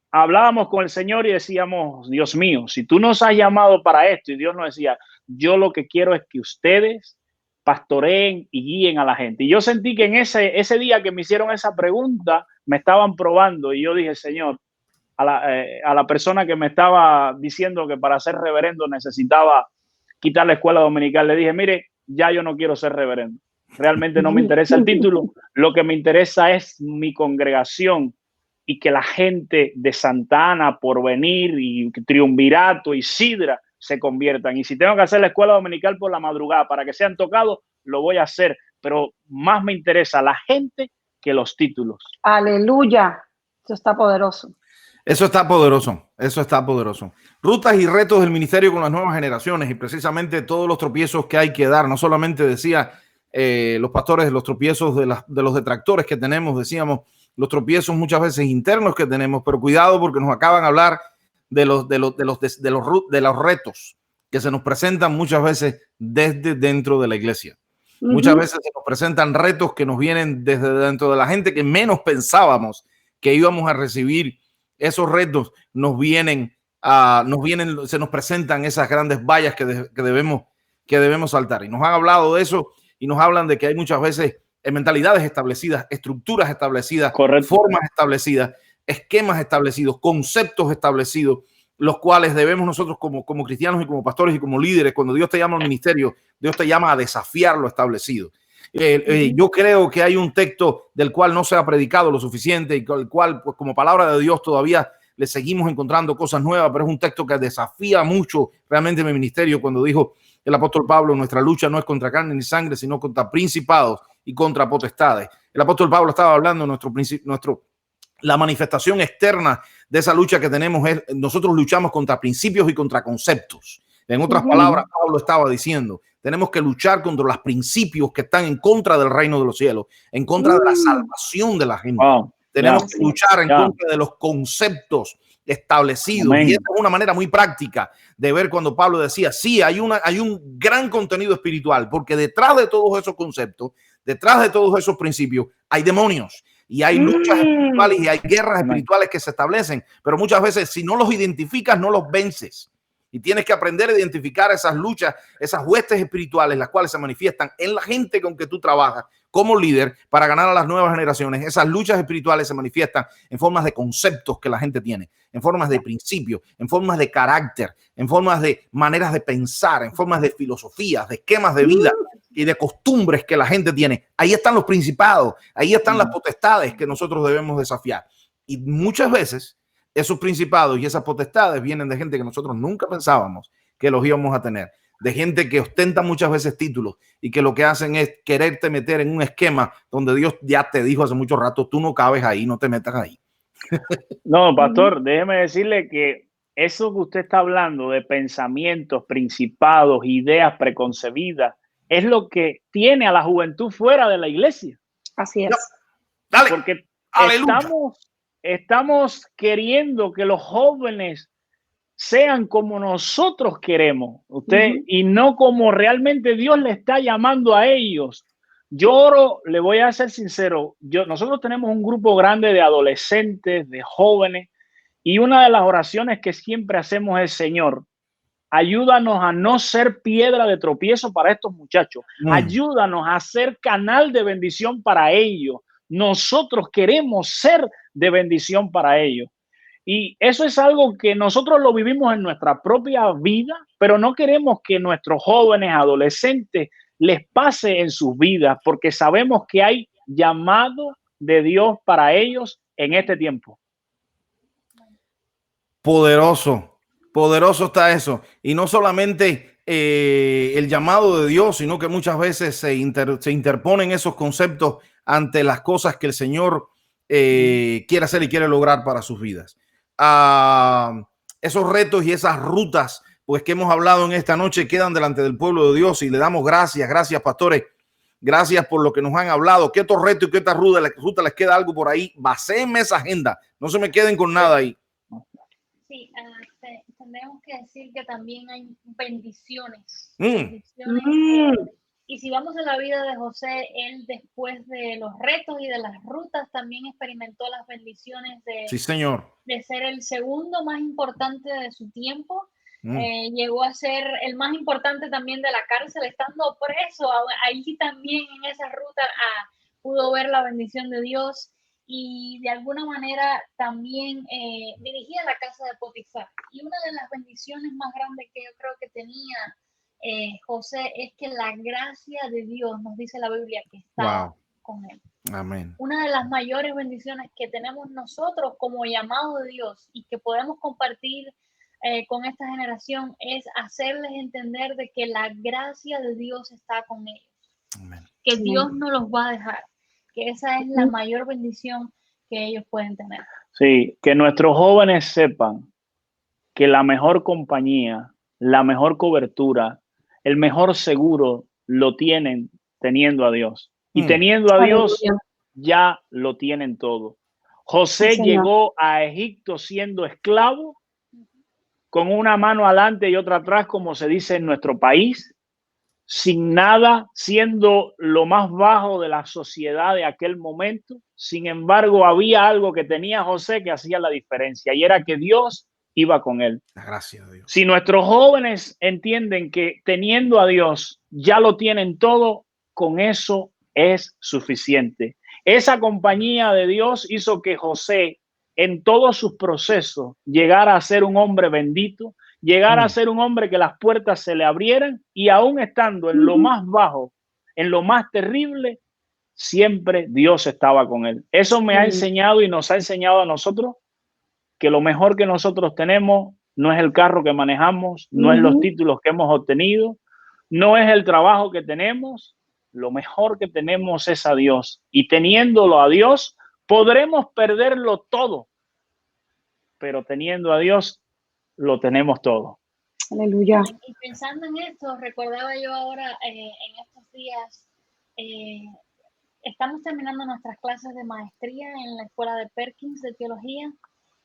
hablábamos con el Señor y decíamos: Dios mío, si tú nos has llamado para esto. Y Dios nos decía: yo lo que quiero es que ustedes pastoreen y guíen a la gente. Y yo sentí que en ese día que me hicieron esa pregunta, me estaban probando, y yo dije: Señor, a la persona que me estaba diciendo que para ser reverendo necesitaba quitar la escuela dominical, le dije: mire, ya yo no quiero ser reverendo. Realmente no me interesa el título. Lo que me interesa es mi congregación, y que la gente de Santa Ana, Porvenir y Triunvirato y Sidra se conviertan. Y si tengo que hacer la escuela dominical por la madrugada para que sean tocados, lo voy a hacer. Pero más me interesa la gente que los títulos. Aleluya. Eso está poderoso. Eso está poderoso, eso está poderoso. Rutas y retos del ministerio con las nuevas generaciones y precisamente todos los tropiezos que hay que dar. No solamente decía los pastores, los tropiezos de los detractores que tenemos, decíamos los tropiezos muchas veces internos que tenemos, pero cuidado porque nos acaban de hablar de los retos que se nos presentan muchas veces desde dentro de la iglesia. Muchas veces se nos presentan retos que nos vienen desde dentro de la gente que menos pensábamos que íbamos a recibir. Esos retos nos vienen, se nos presentan esas grandes vallas que debemos saltar. Y nos han hablado de eso y nos hablan de que hay muchas veces mentalidades establecidas, estructuras establecidas, correcto, formas establecidas, esquemas establecidos, conceptos establecidos, los cuales debemos nosotros como cristianos y como pastores y como líderes, cuando Dios te llama al ministerio, Dios te llama a desafiar lo establecido. Yo creo que hay un texto del cual no se ha predicado lo suficiente y con el cual, pues, como palabra de Dios todavía le seguimos encontrando cosas nuevas, pero es un texto que desafía mucho realmente mi ministerio, cuando dijo el apóstol Pablo: nuestra lucha no es contra carne ni sangre, sino contra principados y contra potestades. El apóstol Pablo estaba hablando de la manifestación externa de esa lucha que tenemos es: nosotros luchamos contra principios y contra conceptos. En otras palabras, Pablo estaba diciendo: tenemos que luchar contra los principios que están en contra del reino de los cielos, en contra de la salvación de la gente. Tenemos que luchar en contra de los conceptos establecidos. Amén. Y esta es una manera muy práctica de ver cuando Pablo decía: sí, hay un gran contenido espiritual, porque detrás de todos esos conceptos, detrás de todos esos principios, hay demonios. Y hay luchas espirituales y hay guerras espirituales que se establecen, pero muchas veces si no los identificas, no los vences. Y tienes que aprender a identificar esas luchas, esas huestes espirituales, las cuales se manifiestan en la gente con que tú trabajas como líder para ganar a las nuevas generaciones. Esas luchas espirituales se manifiestan en formas de conceptos que la gente tiene, en formas de principios, en formas de carácter, en formas de maneras de pensar, en formas de filosofías, de esquemas de vida y de costumbres que la gente tiene. Ahí están los principados, ahí están las potestades que nosotros debemos desafiar. Y muchas veces esos principados y esas potestades vienen de gente que nosotros nunca pensábamos que los íbamos a tener, de gente que ostenta muchas veces títulos y que lo que hacen es quererte meter en un esquema donde Dios ya te dijo hace mucho rato: tú no cabes ahí, no te metas ahí. No, pastor, déjeme decirle que eso que usted está hablando de pensamientos, principados, ideas preconcebidas, es lo que tiene a la juventud fuera de la iglesia. Así es. Dale. Porque Aleluya. Estamos queriendo que los jóvenes sean como nosotros queremos, y no como realmente Dios le está llamando a ellos. Yo le voy a ser sincero, nosotros tenemos un grupo grande de adolescentes, de jóvenes, y una de las oraciones que siempre hacemos es: Señor, ayúdanos a no ser piedra de tropiezo para estos muchachos. Ayúdanos a ser canal de bendición para ellos. Nosotros queremos ser de bendición para ellos. Y eso es algo que nosotros lo vivimos en nuestra propia vida, pero no queremos que nuestros jóvenes, adolescentes, les pase en sus vidas, porque sabemos que hay llamado de Dios para ellos en este tiempo. Poderoso, poderoso está eso. Y no solamente el llamado de Dios, sino que muchas veces se interponen esos conceptos ante las cosas que el Señor quiere hacer y quiere lograr para sus vidas. Esos retos y esas rutas, pues, que hemos hablado en esta noche, quedan delante del pueblo de Dios y le damos gracias, pastores. Gracias por lo que nos han hablado. ¿Qué otros retos y qué otra ruta les queda algo por ahí? Baséenme esa agenda. No se me queden con nada ahí. Sí, tenemos que decir que también hay bendiciones. Y si vamos a la vida de José, él después de los retos y de las rutas también experimentó las bendiciones de, sí, señor, de ser el segundo más importante de su tiempo. Llegó a ser el más importante también de la cárcel, estando preso. Ahí también en esa ruta pudo ver la bendición de Dios. Y de alguna manera también dirigía la casa de Potifar. Y una de las bendiciones más grandes que yo creo que tenía José es que la gracia de Dios, nos dice la Biblia, que estaba con él. Amén. Una de las mayores bendiciones que tenemos nosotros como llamado de Dios y que podemos compartir con esta generación es hacerles entender de que la gracia de Dios está con ellos. Amén. Que Dios no los va a dejar, que esa es la mayor bendición que ellos pueden tener. Sí, que nuestros jóvenes sepan que la mejor compañía, la mejor cobertura, el mejor seguro lo tienen teniendo a Dios. Y teniendo a Dios, ya lo tienen todo. José llegó a Egipto siendo esclavo, con una mano adelante y otra atrás, como se dice en nuestro país, sin nada, siendo lo más bajo de la sociedad de aquel momento. Sin embargo, había algo que tenía José que hacía la diferencia, y era que Dios iba con él. La gracia de Dios. Si nuestros jóvenes entienden que teniendo a Dios ya lo tienen todo, con eso es suficiente. Esa compañía de Dios hizo que José, en todos sus procesos, llegara a ser un hombre bendito, llegara a ser un hombre que las puertas se le abrieran, y aún estando en lo más bajo, en lo más terrible, siempre Dios estaba con él. Eso me ha enseñado y nos ha enseñado a nosotros que lo mejor que nosotros tenemos no es el carro que manejamos, no es los títulos que hemos obtenido, no es el trabajo que tenemos. Lo mejor que tenemos es a Dios, y teniéndolo a Dios podremos perderlo todo, pero teniendo a Dios lo tenemos todo. Aleluya. Y pensando en esto, recordaba yo ahora en estos días, estamos terminando nuestras clases de maestría en la escuela de Perkins de teología,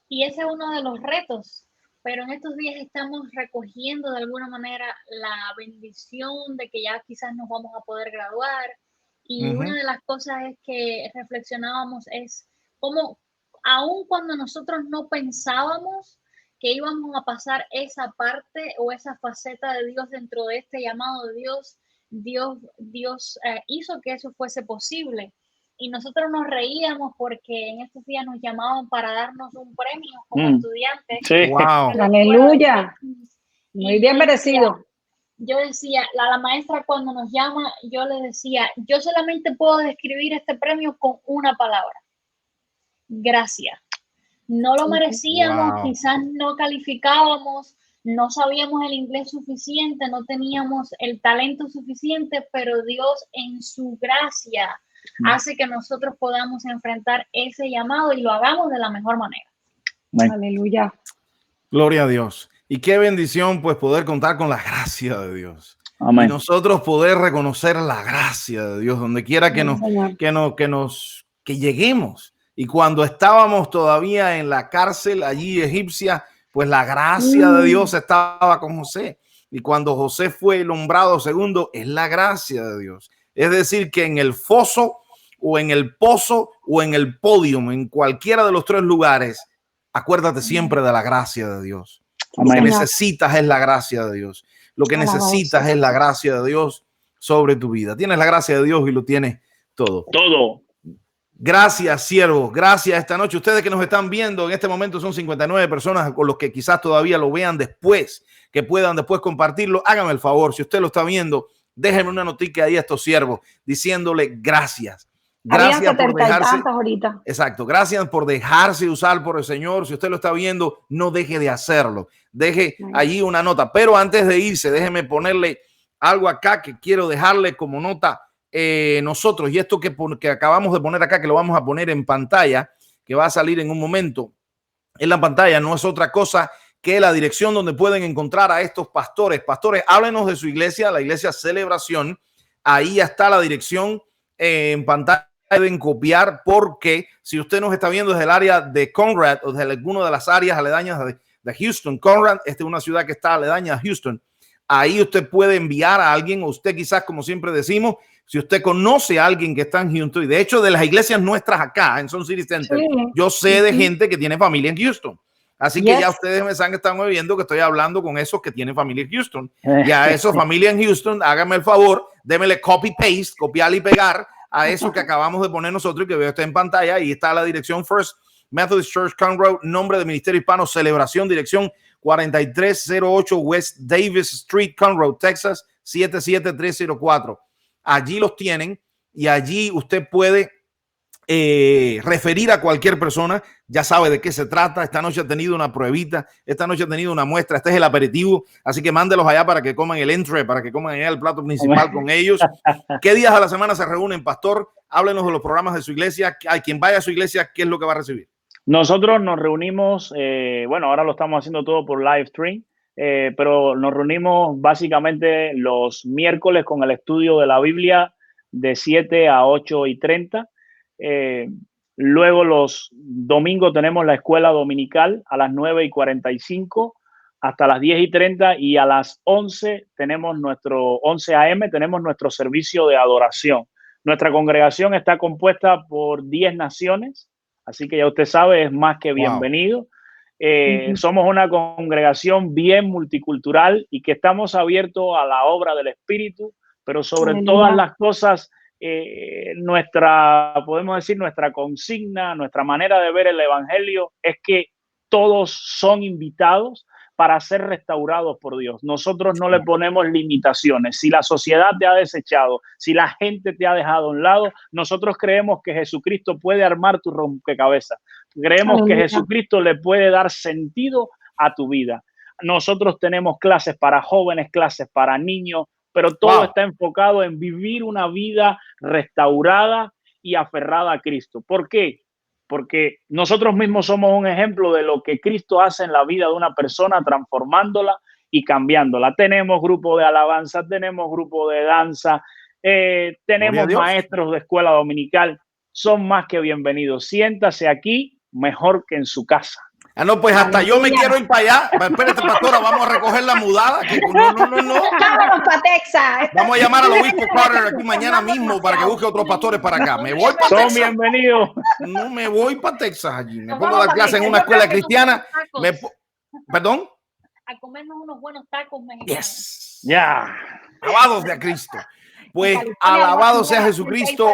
y ese es uno de los retos, pero en estos días estamos recogiendo de alguna manera la bendición de que ya quizás nos vamos a poder graduar. Y una de las cosas es que reflexionábamos es cómo, aun cuando nosotros no pensábamos que íbamos a pasar esa parte o esa faceta de Dios dentro de este llamado de Dios hizo que eso fuese posible. Y nosotros nos reíamos porque en estos días nos llamaban para darnos un premio como estudiantes. Sí. Wow. Aleluya. Muy bien merecido. Yo decía, la maestra cuando nos llama, yo le decía, yo solamente puedo describir este premio con una palabra: gracias. No lo merecíamos, quizás no calificábamos, no sabíamos el inglés suficiente, no teníamos el talento suficiente, pero Dios en su gracia hace que nosotros podamos enfrentar ese llamado y lo hagamos de la mejor manera. Aleluya. Gloria a Dios. Y qué bendición, pues, poder contar con la gracia de Dios. Amén. Y nosotros poder reconocer la gracia de Dios donde quiera que lleguemos. Y cuando estábamos todavía en la cárcel allí egipcia, pues la gracia de Dios estaba con José. Y cuando José fue nombrado segundo, es la gracia de Dios. Es decir, que en el foso o en el pozo o en el podium, en cualquiera de los tres lugares, acuérdate siempre de la gracia de Dios. Lo que necesitas es la gracia de Dios. Lo que necesitas es la gracia de Dios sobre tu vida. Tienes la gracia de Dios y lo tienes todo. Todo. Gracias, siervos. Gracias esta noche. Ustedes que nos están viendo en este momento son 59 personas, con los que quizás todavía lo vean después, que puedan después compartirlo. Háganme el favor, si usted lo está viendo, déjenme una notica ahí a estos siervos diciéndole gracias. Gracias por dejarse. Exacto. Gracias por dejarse usar por el Señor. Si usted lo está viendo, no deje de hacerlo. Deje allí una nota. Pero antes de irse, déjeme ponerle algo acá que quiero dejarle como nota nosotros. Y esto que acabamos de poner acá, que lo vamos a poner en pantalla, que va a salir en un momento en la pantalla, no es otra cosa que la dirección donde pueden encontrar a estos pastores. Pastores, háblenos de su iglesia, la iglesia Celebración. Ahí ya está la dirección en pantalla. Deben copiar, porque si usted nos está viendo desde el área de Conrad o desde alguna de las áreas aledañas de Houston, Conrad es una ciudad que está aledaña a Houston. Ahí usted puede enviar a alguien, o usted quizás, como siempre decimos, si usted conoce a alguien que está en Houston, y de hecho de las iglesias nuestras acá en Sun City Center, yo sé de gente que tiene familia en Houston. Así que ya ustedes me están viendo que estoy hablando con esos que tienen familia en Houston. Ya esos familia en Houston, háganme el favor, démele copy paste, copiar y pegar a eso que acabamos de poner nosotros y que veo está en pantalla. Y está la dirección First Methodist Church Conroe, nombre de Ministerio Hispano Celebración, dirección 4308 West Davis Street, Conroe, Texas 77304. Allí los tienen y allí usted puede referir a cualquier persona. Ya sabe de qué se trata. Esta noche ha tenido una pruebita, esta noche ha tenido una muestra, este es el aperitivo, así que mándelos allá para que coman el entre, para que coman allá el plato principal con ellos. ¿Qué días a la semana se reúnen, pastor? Háblenos de los programas de su iglesia. A quien vaya a su iglesia, ¿qué es lo que va a recibir? Nosotros nos reunimos, bueno, ahora lo estamos haciendo todo por live stream, pero nos reunimos básicamente los miércoles con el estudio de la Biblia de 7 a 8:30. Luego los domingos tenemos la escuela dominical a las 9:45 hasta las 10:30, y a las 11 tenemos 11 a.m. tenemos nuestro servicio de adoración. Nuestra congregación está compuesta por 10 naciones, así que ya usted sabe, es más que bienvenido. Somos una congregación bien multicultural y que estamos abiertos a la obra del Espíritu, pero sobre todas las cosas, podemos decir, nuestra consigna, nuestra manera de ver el evangelio es que todos son invitados para ser restaurados por Dios. Nosotros no le ponemos limitaciones. Si la sociedad te ha desechado, si la gente te ha dejado a un lado, nosotros creemos que Jesucristo puede armar tu rompecabezas. Creemos que Jesucristo le puede dar sentido a tu vida. Nosotros tenemos clases para jóvenes, clases para niños, pero todo está enfocado en vivir una vida restaurada y aferrada a Cristo. ¿Por qué? Porque nosotros mismos somos un ejemplo de lo que Cristo hace en la vida de una persona, transformándola y cambiándola. Tenemos grupo de alabanza, tenemos grupo de danza, tenemos maestros de escuela dominical. Son más que bienvenidos. Siéntase aquí mejor que en su casa. No, pues hasta yo me quiero ir para allá. Espérate, pastora, vamos a recoger la mudada. No. Vámonos para Texas. Vamos a llamar al obispo Carter aquí mañana mismo para que busque otros pastores para acá. Me voy para Texas. Son bienvenidos. No me voy para Texas allí. Me pongo a dar clase en una escuela cristiana. ¿Perdón? A comernos unos buenos tacos mexicanos. Yes. Ya. Alabados de Cristo. Pues alabado sea Jesucristo.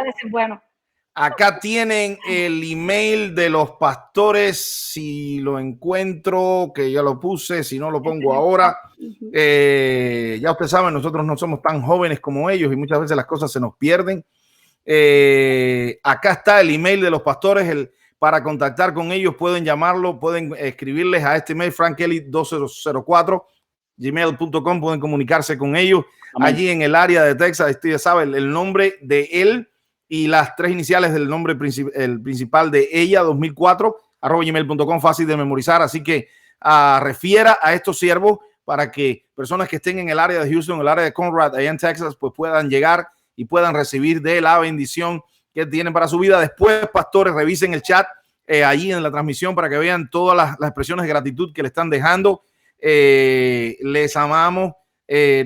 Acá tienen el email de los pastores, si lo encuentro, que ya lo puse, si no lo pongo ahora. Ya ustedes saben, nosotros no somos tan jóvenes como ellos y muchas veces las cosas se nos pierden. Acá está el email de los pastores, para contactar con ellos pueden llamarlo, pueden escribirles a este email, frankkelly2004, gmail.com, pueden comunicarse con ellos. Amén. Allí en el área de Texas. Usted sabe el nombre de él y las 3 iniciales del nombre principal de ella, 2004, @gmail.com, fácil de memorizar. Así que refiera a estos siervos para que personas que estén en el área de Houston, en el área de Conrad, allá en Texas, pues puedan llegar y puedan recibir de la bendición que tienen para su vida. Después, pastores, revisen el chat allí en la transmisión para que vean todas las expresiones de gratitud que le están dejando. Les amamos.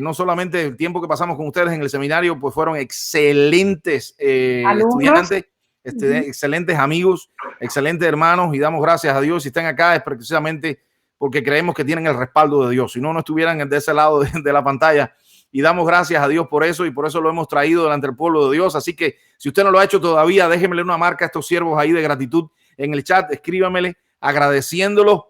No solamente el tiempo que pasamos con ustedes en el seminario, pues fueron excelentes estudiantes, excelentes amigos, excelentes hermanos, y damos gracias a Dios. Si están acá es precisamente porque creemos que tienen el respaldo de Dios, si no, no estuvieran de ese lado de la pantalla, y damos gracias a Dios por eso, y por eso lo hemos traído delante del pueblo de Dios. Así que si usted no lo ha hecho todavía, déjemele una marca a estos siervos ahí de gratitud en el chat, escríbamele agradeciéndolos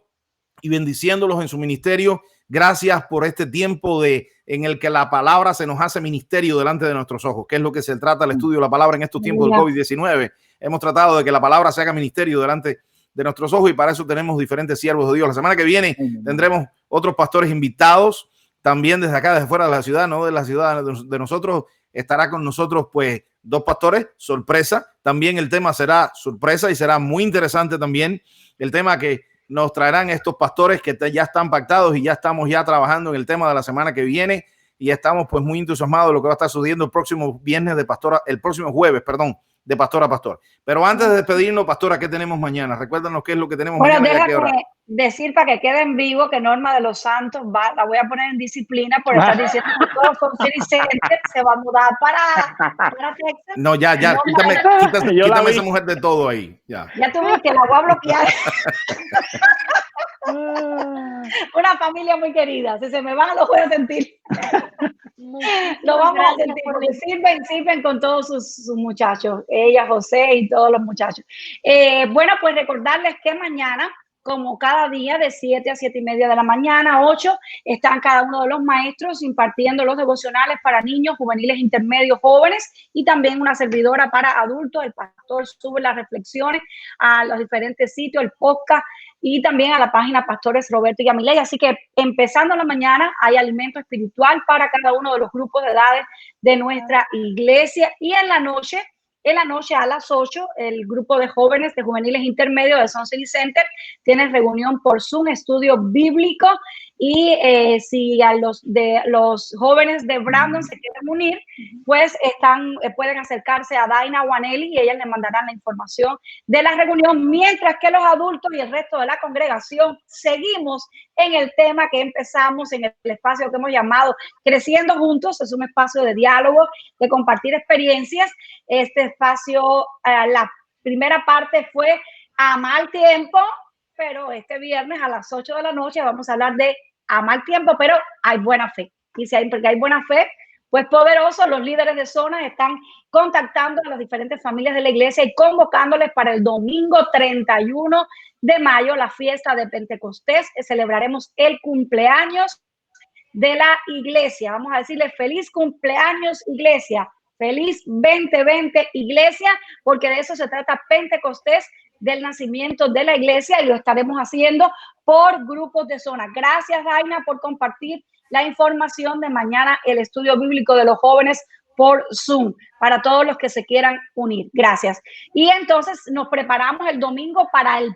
y bendiciéndolos en su ministerio. Gracias por este tiempo en el que la palabra se nos hace ministerio delante de nuestros ojos, que es lo que se trata el estudio de la palabra en estos tiempos del COVID-19. Hemos tratado de que la palabra se haga ministerio delante de nuestros ojos, y para eso tenemos diferentes siervos de Dios. La semana que viene tendremos otros pastores invitados, también desde acá, desde fuera de la ciudad, no de la ciudad de nosotros. Estará con nosotros pues 2 pastores, sorpresa. También el tema será sorpresa y será muy interesante también el tema que nos traerán estos pastores que ya están pactados, y ya estamos trabajando en el tema de la semana que viene, y estamos pues muy entusiasmados de lo que va a estar sucediendo el próximo jueves, de pastor a pastor. Pero antes de despedirnos, pastora, ¿qué tenemos mañana? Recuérdanos qué es lo que tenemos mañana. Déjame decir, para que quede en vivo, que Norma de los Santos la voy a poner en disciplina por estar diciendo que todos son City Center, se va a mudar para Texas. No, ya, quítame esa mujer de todo ahí. Ya tuve que la voy a bloquear. Una familia muy querida. Si se me van, lo voy a sentir. Lo vamos a sentir, porque sirven con todos sus muchachos, ella, José y todos los muchachos. Bueno, pues recordarles que mañana, como cada día, de 7 a 7:30 de la mañana, 8, están cada uno de los maestros impartiendo los devocionales para niños, juveniles, intermedios, jóvenes, y también una servidora para adultos. El pastor sube las reflexiones a los diferentes sitios, el podcast, y también a la página Pastores Roberto y Yamilei. Así que empezando la mañana hay alimento espiritual para cada uno de los grupos de edades de nuestra iglesia, y en la noche en la noche a las 8, el grupo de jóvenes de juveniles intermedios de Sun City Center tienen reunión por Zoom, estudio bíblico. Y si a los jóvenes de Brandon se quieren unir, pues pueden acercarse a Daina Wanelli y ellas les mandarán la información de la reunión, mientras que los adultos y el resto de la congregación seguimos en el tema que empezamos en el espacio que hemos llamado Creciendo Juntos. Es un espacio de diálogo, de compartir experiencias. Este espacio, la primera parte fue a mal tiempo, pero este viernes a las 8 de la noche vamos a hablar de a mal tiempo, pero hay buena fe. Y porque hay buena fe, pues poderoso, los líderes de zona están contactando a las diferentes familias de la iglesia y convocándoles para el domingo 31 de mayo, la fiesta de Pentecostés. Celebraremos el cumpleaños de la iglesia. Vamos a decirle feliz cumpleaños, iglesia. Feliz 2020, iglesia, porque de eso se trata Pentecostés, del nacimiento de la iglesia, y lo estaremos haciendo por grupos de zona. Gracias, Daina, por compartir la información de mañana, el estudio bíblico de los jóvenes por Zoom, para todos los que se quieran unir. Gracias. Y entonces nos preparamos el domingo para el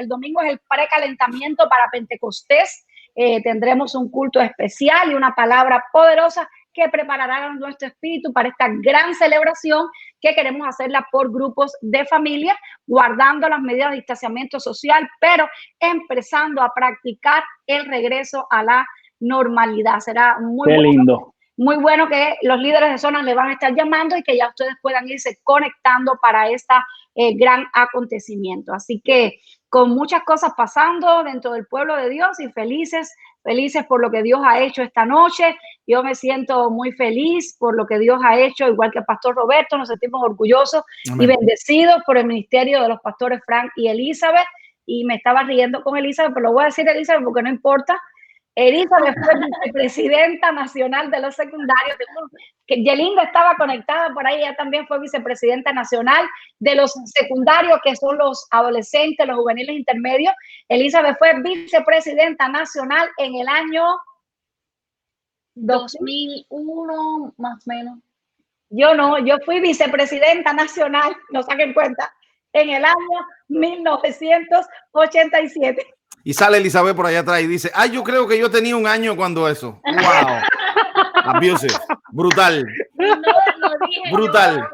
domingo es el precalentamiento para Pentecostés. Tendremos un culto especial y una palabra poderosa que preparará nuestro espíritu para esta gran celebración que queremos hacerla por grupos de familia, guardando las medidas de distanciamiento social, pero empezando a practicar el regreso a la normalidad. Será muy bueno que los líderes de zona le van a estar llamando y que ya ustedes puedan irse conectando para este gran acontecimiento. Así que con muchas cosas pasando dentro del pueblo de Dios y felices por lo que Dios ha hecho esta noche. Yo me siento muy feliz por lo que Dios ha hecho, igual que el pastor Roberto. Nos sentimos orgullosos y bendecidos por el ministerio de los pastores Frank y Elizabeth. Y me estaba riendo con Elizabeth, pero lo voy a decir Elizabeth porque no importa. Elizabeth fue vicepresidenta nacional de los secundarios. Yelinda estaba conectada por ahí, ella también fue vicepresidenta nacional de los secundarios, que son los adolescentes, los juveniles intermedios. Elizabeth fue vicepresidenta nacional en el año 2001, más o menos. Yo fui vicepresidenta nacional, no saquen cuenta, en el año 1987. Y sale Elizabeth por allá atrás y dice, yo creo que yo tenía un año cuando eso. ¡Wow! Abusive. Brutal. Brutal.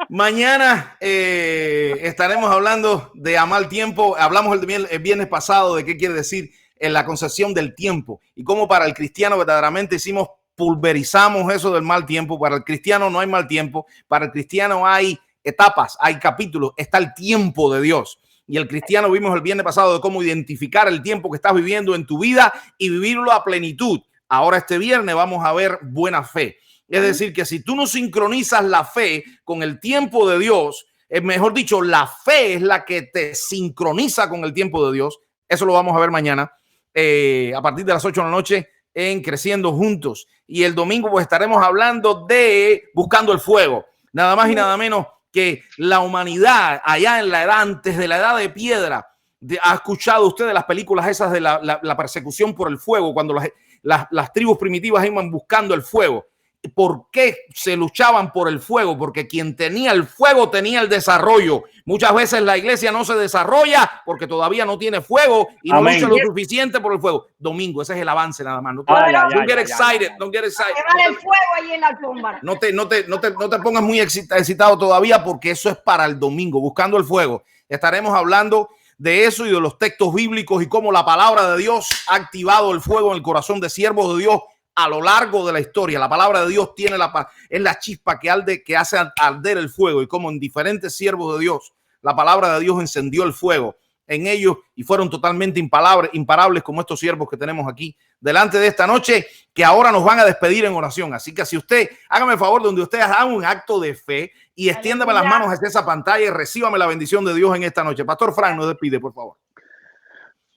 Mañana estaremos hablando de a mal tiempo. Hablamos el viernes pasado de qué quiere decir en la concepción del tiempo y cómo para el cristiano verdaderamente pulverizamos eso del mal tiempo. Para el cristiano no hay mal tiempo. Para el cristiano hay etapas, hay capítulos. Está el tiempo de Dios. Y el cristiano vimos el viernes pasado de cómo identificar el tiempo que estás viviendo en tu vida y vivirlo a plenitud. Ahora este viernes vamos a ver buena fe. Es decir, que si tú no sincronizas la fe con el tiempo de Dios, mejor dicho, la fe es la que te sincroniza con el tiempo de Dios. Eso lo vamos a ver mañana a partir de las 8 de la noche en Creciendo Juntos. Y el domingo pues estaremos hablando de Buscando el Fuego. Nada más y nada menos que la humanidad allá en la edad, antes de la edad de piedra, ha escuchado usted de las películas esas de la persecución por el fuego, cuando las tribus primitivas iban buscando el fuego. ¿Por qué se luchaban por el fuego? Porque quien tenía el fuego tenía el desarrollo. Muchas veces la iglesia no se desarrolla porque todavía no tiene fuego y no lucha lo suficiente por el fuego. Domingo, ese es el avance nada más. Don't get excited. No te pongas muy excitado todavía porque eso es para el domingo, Buscando el Fuego. Estaremos hablando de eso y de los textos bíblicos y cómo la palabra de Dios ha activado el fuego en el corazón de siervos de Dios a lo largo de la historia. La palabra de Dios es la chispa que hace arder el fuego, y como en diferentes siervos de Dios, la palabra de Dios encendió el fuego en ellos y fueron totalmente imparables como estos siervos que tenemos aquí delante de esta noche, que ahora nos van a despedir en oración. Así que si usted, hágame el favor donde usted haga un acto de fe y extiéndame las manos hacia esa pantalla y recíbame la bendición de Dios en esta noche. Pastor Frank, nos despide, por favor.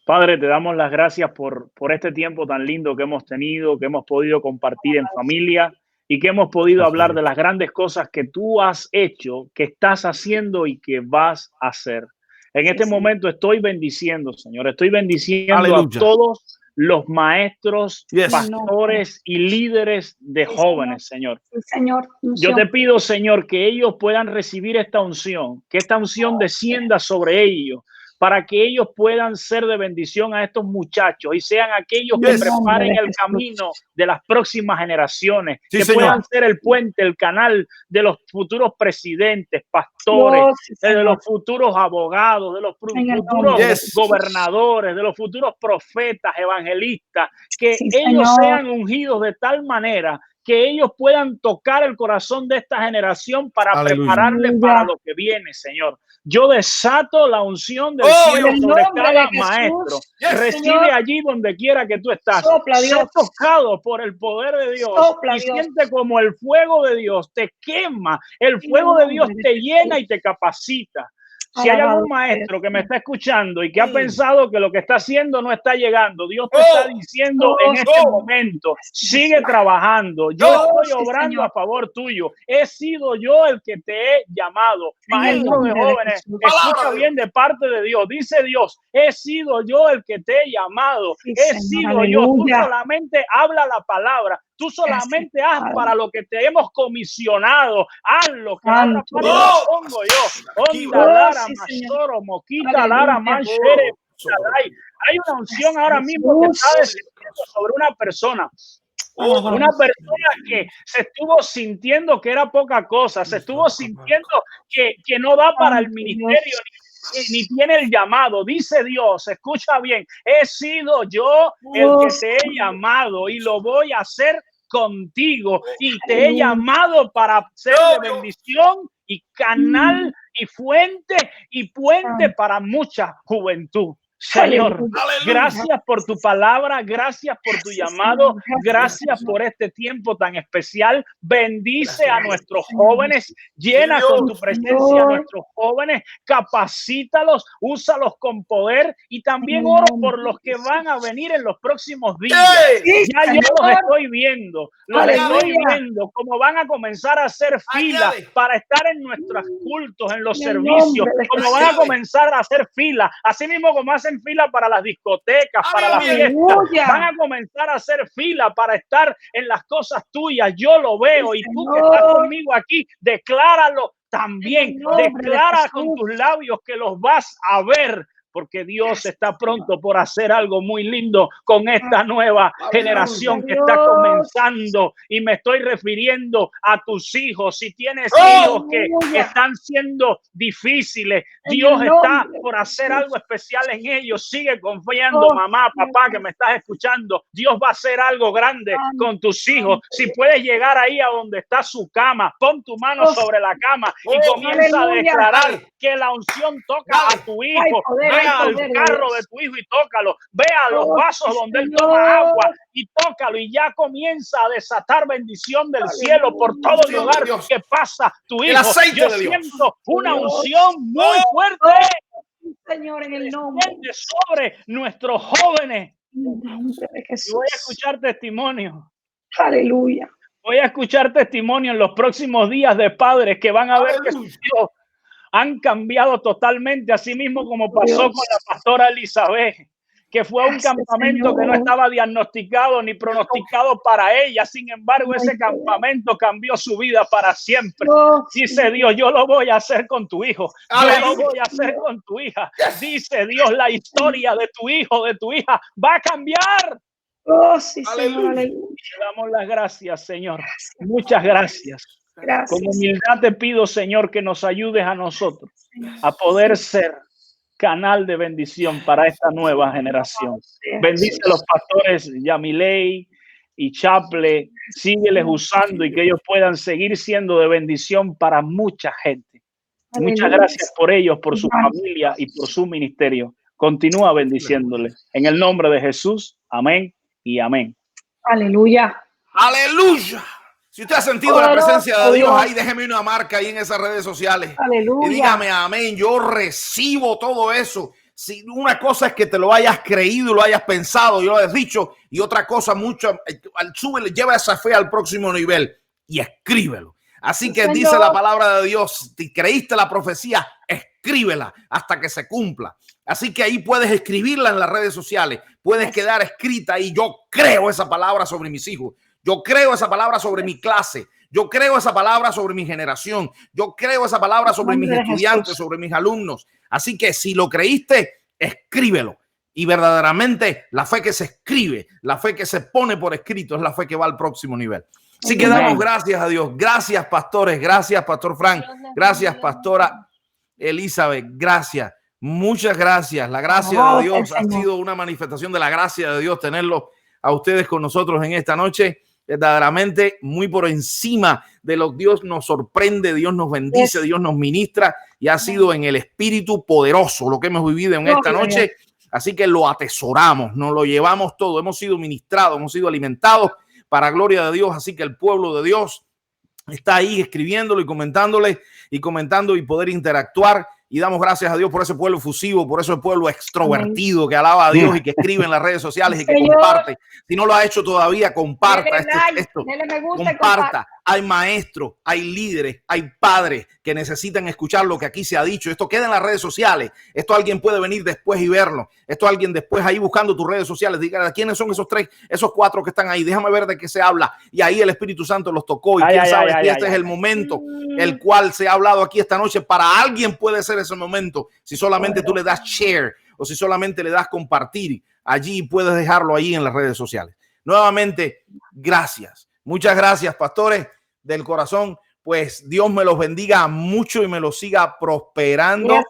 Padre, te damos las gracias por este tiempo tan lindo que hemos tenido, que hemos podido compartir en familia y que hemos podido hablar de las grandes cosas que tú has hecho, que estás haciendo y que vas a hacer. En este momento estoy bendiciendo, Señor, estoy bendiciendo a todos los maestros, Yes. pastores y líderes de jóvenes, Señor. Sí, Señor. Yo te pido, Señor, que ellos puedan recibir esta unción, que esta unción descienda sobre ellos, para que ellos puedan ser de bendición a estos muchachos y sean aquellos que Yes. preparen el camino de las próximas generaciones, Sí, que señor. puedan ser el puente, el canal de los futuros presidentes, pastores, Oh, sí, de Señor. los futuros abogados, de los En el futuros nombre de Jesús. gobernadores, de los futuros profetas, evangelistas, que Sí, ellos Señor. sean ungidos de tal manera que ellos puedan tocar el corazón de esta generación para Aleluya. prepararle Aleluya. para lo que viene, Señor. Yo desato la unción del Oh, cielo en el sobre nombre cada de Jesús. maestro. Yes, Recibe Señor. allí donde quiera que tú estás. Sopla, Sé Dios. tocado por el poder de Dios Sopla, y Dios. siente como el fuego de Dios te quema. El En fuego el de Dios nombre te de llena Jesús. y te capacita. Si hay Alabado algún maestro que me está escuchando y que ha Mm. pensado que lo que está haciendo no está llegando, Dios te Oh. está diciendo Oh, en este oh. momento, sigue trabajando. Yo Oh, estoy sí, obrando Señor. a favor tuyo. He sido yo el que te he llamado. En el Maestro de nombre de jóvenes, Jesús. escucha Palabra de bien de parte de Dios. Dice Dios, he sido yo el que te he llamado. Sí, He Señor. sido yo. Tú Aleluya. solamente habla la palabra. Tú solamente haz Padre. para lo que te hemos comisionado. Hazlo, que la otra Santo parte Dios. la pongo yo. Aquí, Onda oh, Lara, sí, Señor. Masoro, Moquita, Aleluya. Lara, Manchere. Oh. Hay una unción ahora mismo que está descendiendo sobre una persona. Oh. Una persona que se estuvo sintiendo que era poca cosa, se estuvo sintiendo que no da para el Santo ministerio ni tiene el llamado. Dice Dios, escucha bien, he sido yo el que te he llamado y lo voy a hacer contigo y te he llamado para ser de bendición y canal y fuente y puente para mucha juventud. Señor, Aleluya. gracias por tu palabra, gracias por tu llamado, gracias por este tiempo tan especial. Bendice a nuestros jóvenes, llena con tu presencia a nuestros jóvenes, capacítalos, úsalos con poder y también oro por los que van a venir en los próximos días. Hey. Sí, Ya yo los Señor. estoy viendo, los Aleluya. estoy viendo cómo van a comenzar a hacer fila Añade. para estar en nuestros cultos, en los En el servicios, nombre de como van a Jesús. comenzar a hacer fila, así mismo como hacen fila para las discotecas, para las Aleluya. fiestas, van a comenzar a hacer fila para estar en las cosas tuyas. Yo lo veo y tú que estás conmigo aquí, decláralo también, En el nombre de declara Jesús. con tus labios que los vas a ver. Porque Dios está pronto por hacer algo muy lindo con esta nueva generación que está comenzando. Y me estoy refiriendo a tus hijos. Si tienes hijos que están siendo difíciles, Dios está por hacer algo especial en ellos. Sigue confiando, mamá, papá, que me estás escuchando. Dios va a hacer algo grande con tus hijos. Si puedes llegar ahí a donde está su cama, pon tu mano sobre la cama y comienza a declarar que la unción toca a tu hijo. Ve al carro de tu hijo y tócalo. Ve a los vasos donde él toma agua y tócalo. Y ya comienza a desatar bendición del cielo por todo el lugar que pasa tu hijo. Yo siento una unción muy fuerte, Señor, en el nombre sobre nuestros jóvenes. En el nombre de Jesús. Y voy a escuchar testimonio. Aleluya. Voy a escuchar testimonio en los próximos días de padres que van a ver que sus hijos han cambiado totalmente, así mismo como pasó con la pastora Elizabeth, que fue a un campamento que no estaba diagnosticado ni pronosticado para ella. Sin embargo, ese campamento cambió su vida para siempre. Dice Dios, yo lo voy a hacer con tu hijo. Yo lo voy a hacer con tu hija. Dice Dios, la historia de tu hijo, de tu hija, va a cambiar. Oh, sí, Señor. Aleluya. Te damos las gracias, Señor. Muchas gracias. Gracias. Con humildad te pido, Señor, que nos ayudes a nosotros a poder ser canal de bendición para esta nueva generación. Bendice a los pastores Yamilei y Chaple, sígueles usando y que ellos puedan seguir siendo de bendición para mucha gente. Muchas gracias por ellos, por su familia y por su ministerio. Continúa bendiciéndoles. En el nombre de Jesús, amén y amén. Aleluya. Aleluya. Si usted ha sentido la presencia de Dios ahí, déjeme una marca ahí en esas redes sociales. Aleluya. Y dígame amén. Yo recibo todo eso. Si una cosa es que te lo hayas creído, lo hayas pensado, yo lo hayas dicho, y otra cosa, mucho, súbele, lleva esa fe al próximo nivel y escríbelo. Así que dice la palabra de Dios, si creíste la profecía, escríbelo. escríbela hasta que se cumpla. Así que ahí puedes escribirla en las redes sociales, puedes quedar escrita y yo creo esa palabra sobre mis hijos, yo creo esa palabra sobre mi clase, yo creo esa palabra sobre mi generación, yo creo esa palabra sobre mis estudiantes, sobre mis alumnos. Así que si lo creíste, escríbelo. Y verdaderamente la fe que se escribe, la fe que se pone por escrito es la fe que va al próximo nivel. Así que damos gracias a Dios. Gracias, pastores. Gracias, Pastor Frank. Gracias, Pastora Elizabeth. Gracias. Muchas gracias. La gracia de Dios ha sido una manifestación de la gracia de Dios tenerlo a ustedes con nosotros en esta noche. Verdaderamente muy por encima de lo que Dios nos sorprende, Dios nos bendice, Dios nos ministra y ha sido en el espíritu poderoso lo que hemos vivido en esta noche. Así que lo atesoramos, nos lo llevamos todo. Hemos sido ministrados, hemos sido alimentados para gloria de Dios. Así que el pueblo de Dios está ahí escribiéndolo y comentándole y comentando y poder interactuar. Y damos gracias a Dios por ese pueblo efusivo, por ese pueblo extrovertido que alaba a Dios y que escribe en las redes sociales y que comparte. Si no lo ha hecho todavía, comparta esto. Comparta. Hay maestros, hay líderes, hay padres que necesitan escuchar lo que aquí se ha dicho. Esto queda en las redes sociales. Esto alguien puede venir después y verlo. Esto alguien después ahí buscando tus redes sociales. Diga, ¿quiénes son esos 3, esos 4 que están ahí? Déjame ver de qué se habla. Y ahí el Espíritu Santo los tocó. Y quién sabe si este es el momento el cual se ha hablado aquí esta noche. Para alguien puede ser ese momento. Si solamente tú le das share o si solamente le das compartir, allí puedes dejarlo ahí en las redes sociales. Nuevamente, gracias. Muchas gracias, pastores del corazón. Pues Dios me los bendiga mucho y me los siga prosperando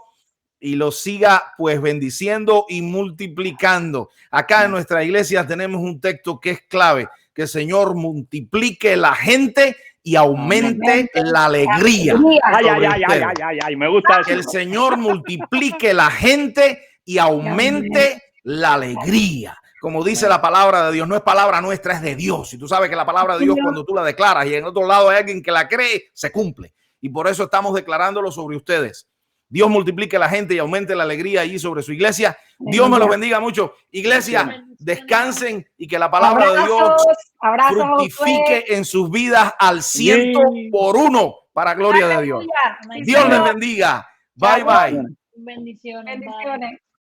y los siga pues bendiciendo y multiplicando. Acá en nuestra iglesia tenemos un texto que es clave: que el Señor multiplique la gente y aumente la alegría. Ay, me gusta eso. Que el Señor multiplique la gente y aumente la alegría. Como dice la palabra de Dios, no es palabra nuestra, es de Dios. Y tú sabes que la palabra de Dios, cuando tú la declaras y en otro lado hay alguien que la cree, se cumple. Y por eso estamos declarándolo sobre ustedes. Dios multiplique la gente y aumente la alegría allí sobre su iglesia. Dios me los bendiga mucho. Iglesia, descansen y que la palabra de Dios fructifique en sus vidas al 100% para gloria de Dios. Dios les bendiga. Bye, bye. Bendiciones. Bendiciones.